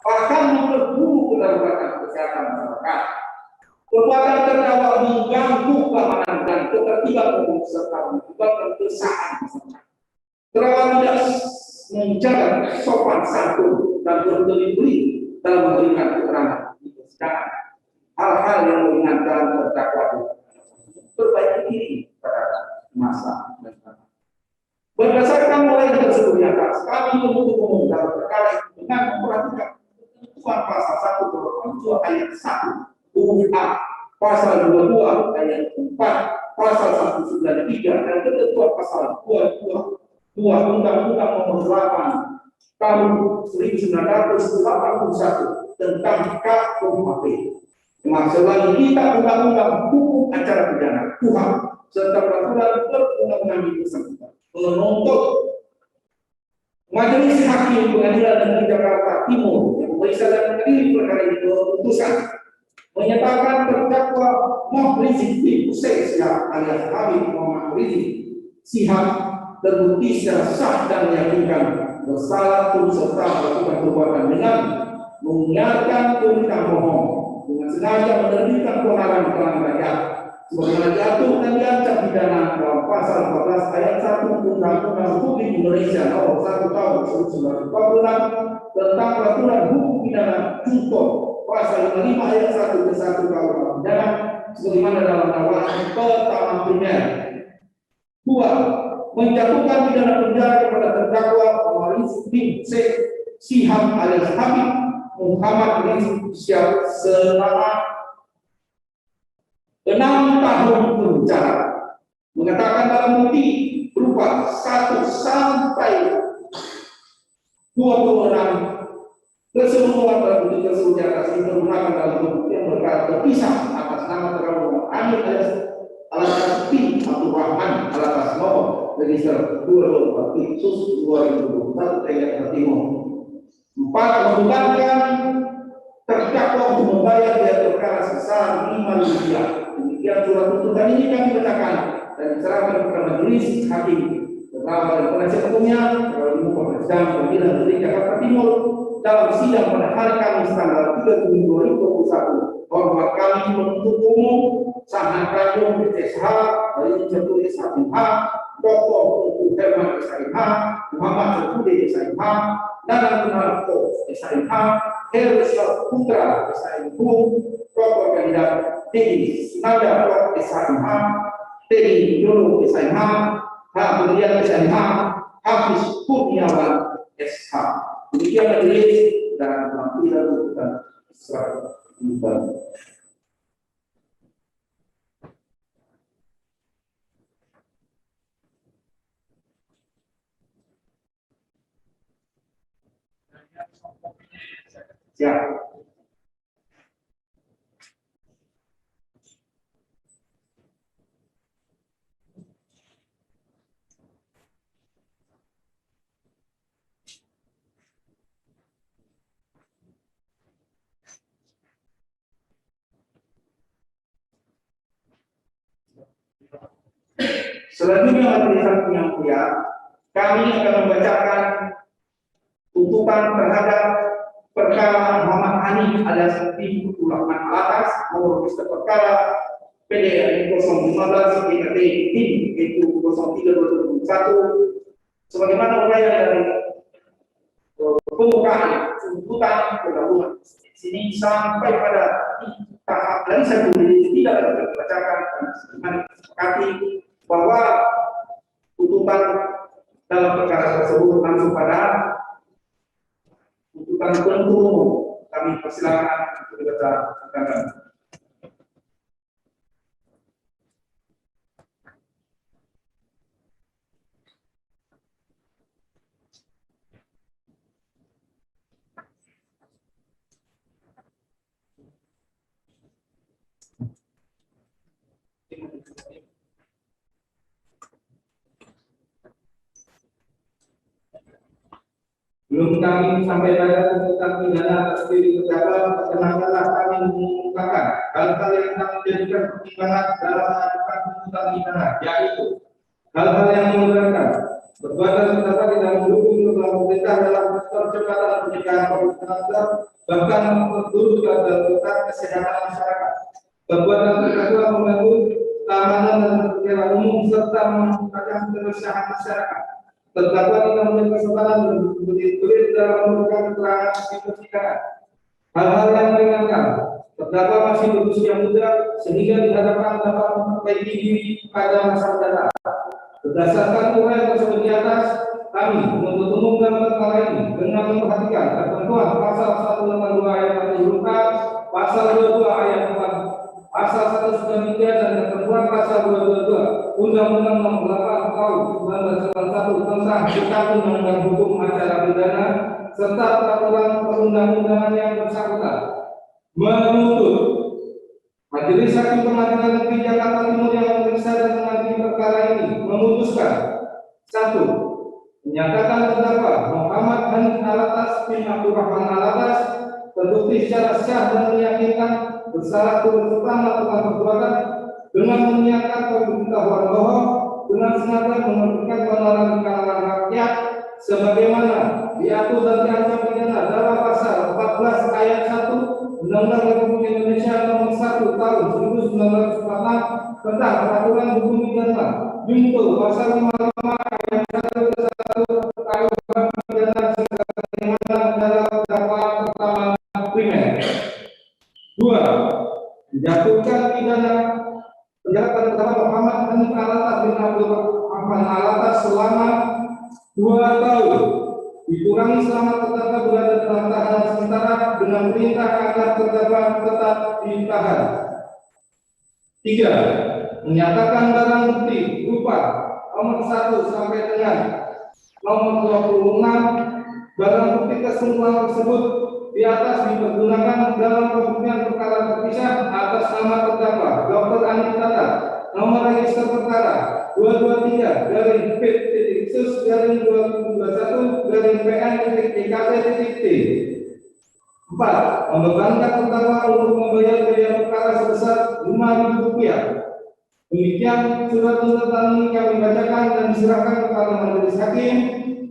bahkan memperburuk kedaruratan kesehatan masyarakat. Perbuatan terdakwa mengganggu keamanan dan ketertiban umum serta menyebabkan keresahan masyarakat. Terdakwa tidak menjaga sopan santun dan berdiri dalam memberikan keterangan di persidangan. Hal-hal yang meringankan terdakwa perbaiki diri pada masa mendatang. Berdasarkan mulai tersebut di atas, kami menuntut umum dalam perkara ini dengan memperhatikan ketentuan pasal 1 ayat 1 huruf A, pasal 22 ayat 4, pasal 193 dan ketentuan pasal 22 Undang-Undang Nomor 8 Tahun 1981 tentang KUHP. Termasuk lagi kita Undang-Undang Hukum Acara Pidana (KUHP) serta peraturan perundang-undangan di bersangkutan menuntut Majelis Hakim Pengadilan Negeri Jakarta Timur yang memeriksa dan mengadili perkara ini memutuskan menyatakan terdakwa Muhammad Rizik bin Hussein Sihab alias Habib Muhammad Rizik Sihab terbukti secara sah dan meyakinkan bersalah turut serta melakukan perbuatan dengan menyiarkan berita bohong dengan sengaja menerbitkan keonaran di kalangan rakyat sebagaimana diatur dan diancam pidana dalam pasal 14 ayat 1 Undang-Undang Republik Indonesia Nomor 1 Tahun 1946 tentang peraturan hukum pidana junto pasal 55 ayat 1 ke 1 KUHP pidana sebagaimana dalam dakwaan pertama primer. 2. Menjatuhkan pidana penjara kepada terdakwa Muhammad Rizik bin Sihab alias Habib Muhammad Rizik Sihab selama 6 tahun penjara, mengatakan dalam bukti berupa 1 sampai 26 keseluruhan dalam bukti tersebut di atas itu menggunakan dalam bukti yang terpisah atas nama terdakwa Amir alias P. Abdul Rahman atas nomor register 24 Sus 2021 Jakarta Timur. 4. Membebankan terdakwa untuk membayar biaya perkara sebesar Rp5.000. Demikian surat tuntutan ini kami bacakan dan diserahkan kepada Majelis Hakim terdakwa dan penasihat hukumnya kalau di muka persidangan Pengadilan Negeri Jakarta Timur dalam sidang pada hari Kamis tanggal 3 Juni 2021. Hormat kami menuntut umum Sahan Tanjung SH dari tertulis SH, Dr. Tengku Herman SH, Muhammad Sertude SH, Nanang Kunarko SH, Herusyah Putra SH, Dr. Kandidat Teddy Sinada SH, Teddy Yolo SH, Habrian SH, Hafiz Kurniawan SH. Demikian majelis dan penampilan tuntutan Israel. Siap. Selanjutnya majelis hakim yang mulia, kami akan membacakan tuntutan terhadap perkara Muhammad Hanif alias Abdi Rahman Alatas nomor register perkara PDN 015 PKT tim itu 03 2021 sebagaimana uraian dari pembukaan tuntutan pendahuluan sini sampai pada tahap dari satu menit tidak dapat dibacakan dengan sepakati bahwa tuntutan dalam perkara tersebut langsung pada tuntutan penuntut umum. Kami persilakan untuk dibacakan. Belum kami sampai pada tuntutan pidana atas diri terdakwa, perkenankanlah kami mengungkapkan hal-hal yang kami jadikan pertimbangan dalam mengajukan tuntutan pidana, yaitu hal-hal yang memberatkan perbuatan terdakwa tidak mendukung program pemerintah dalam percepatan pencegahan COVID-19, bahkan memperburuk ketertiban kesehatan masyarakat. Perbuatan terdakwa mengganggu keamanan dan tertib umum serta mengakibatkan keresahan masyarakat. Terdakwa tidak memiliki kesempatan berbelit dalam memberikan keterangan di persidangan. Hal-hal yang meringankan, terdakwa masih berusia muda sehingga diharapkan dapat memperbaiki diri pada masa mendatang. Berdasarkan uraian tersebut di atas, kami menuntut umum dalam perkara ini dengan memperhatikan ketentuan pasal 182 ayat 1 huruf K, pasal 22 ayat 4, pasal 193 dan ketentuan pasal 222 Undang-Undang Nomor 8 Tahun 1991 tentang Kitab Undang-Undang Hukum Acara Pidana serta peraturan perundang-undangan yang bersangkutan. Menuntut Majelis Hakim Pengadilan Negeri Jakarta Timur yang memeriksa dan mengadili perkara ini memutuskan: 1. Menyatakan terdakwa Muhammad Hanif Alatas bin Abdurrahman Alatas terbukti secara sah dan meyakinkan bersalah turut serta melakukan perbuatan dengan menyiapkan pemberitahuan bohong dengan sengaja memberikan keonaran di kalangan rakyat sebagaimana diatur dan diancam pidana dalam pasal 14 ayat 1 Undang-Undang Republik Indonesia Nomor 1 Tahun 1946 tentang peraturan hukum pidana junto pasal 55 ayat 1 KUH pidana sebagaimana dalam dakwaan pertama primer. 2. Menjatuhkan pidana penjara terdakwa Muhammad Hanif Alatas bin Abdurrahman Alatas selama 2 tahun dikurangi selama terdakwa berada dalam tahanan sementara dengan perintah agar terdakwa tetap ditahan. 3. Menyatakan barang bukti berupa nomor 1 sampai dengan nomor 26 barang bukti kesimpulan tersebut di atas dipergunakan dalam pembuktian perkara terpisah atas nama terdakwa Dr. Andi Tata, nomor register perkara 223 P/2021/PN.TKT.T. 4. Membebankan terdakwa untuk membayar biaya perkara sebesar Rp5.000. Demikian surat tuntutan ini kami bacakan dan diserahkan kepada majelis hakim,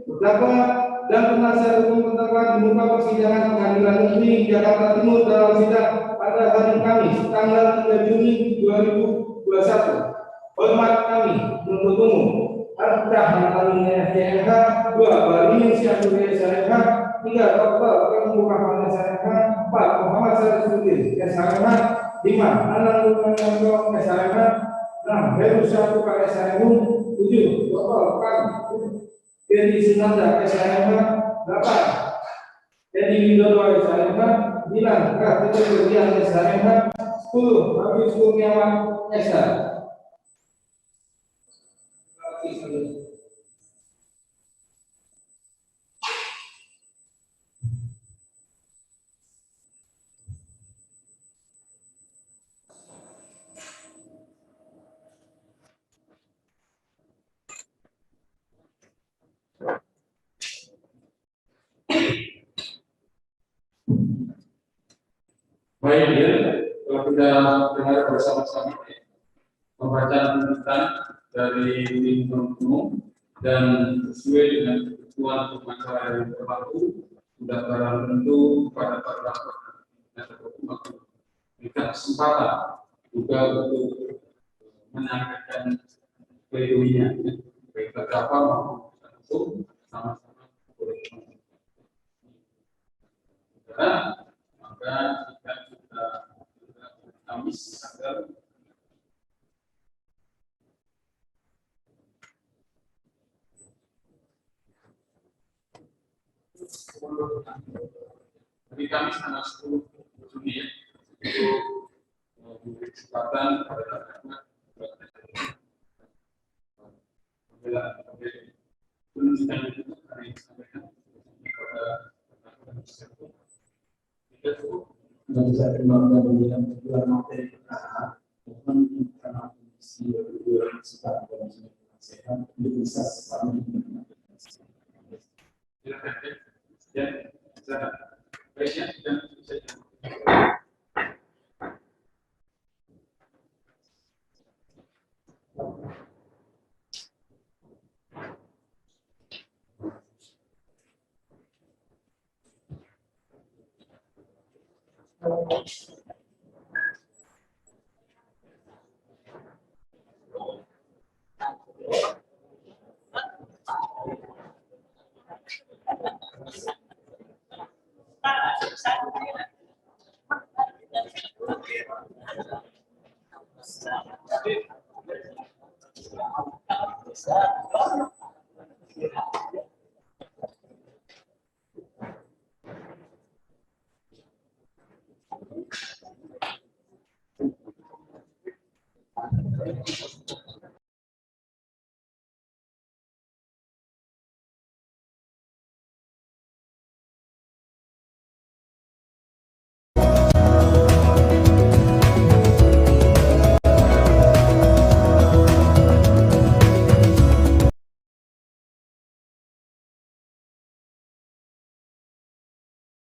terdakwa dan penasihat hukum terdakwa di muka persidangan Pengadilan Negeri Jakarta Timur dalam sidang pada hari Kamis tanggal 3 Juni 2021. Hormat kami penuntut umum: Ardah Natalina SJMH, 2. Balini Syahdur SJMH, 3. Dr. Kemur Rahman SJMH, 4. Muhammad Syarifudin SJMH, 5. Anang Lumanyanto SJMH, 6. Heru Syahdur SJMH, 7. Dr. Dedi Sunanda SJMH, 8. Dedi Widodo SJMH, 9. Kartini Berdian SJMH, 10. Habis Kurniawan SJMH. Baik, ya, kalau kita dengar bersama-sama pembacaan tuntutan dari tim penuntut dan sesuai dengan ketentuan hukum acara yang berlaku sudah barang tentu pada terdakwa kita kesempatan juga untuk menyampaikan pledoi-nya baik terdakwa maupun hukum sama-sama boleh. Maka jika kita Kamis agar hari Kamis tanggal 10 Juni ya, untuk memberi kesempatan pada terdakwa penunjukan itu hari disampaikan kepada terdakwa. Tidak cukup. Dan bisa kembangkan dengan tujuan materi perkara, mohon karena kondisi berdua secara kondisi sehat bisa selalu Silakan ya, silakan. Baiknya sudah selesai.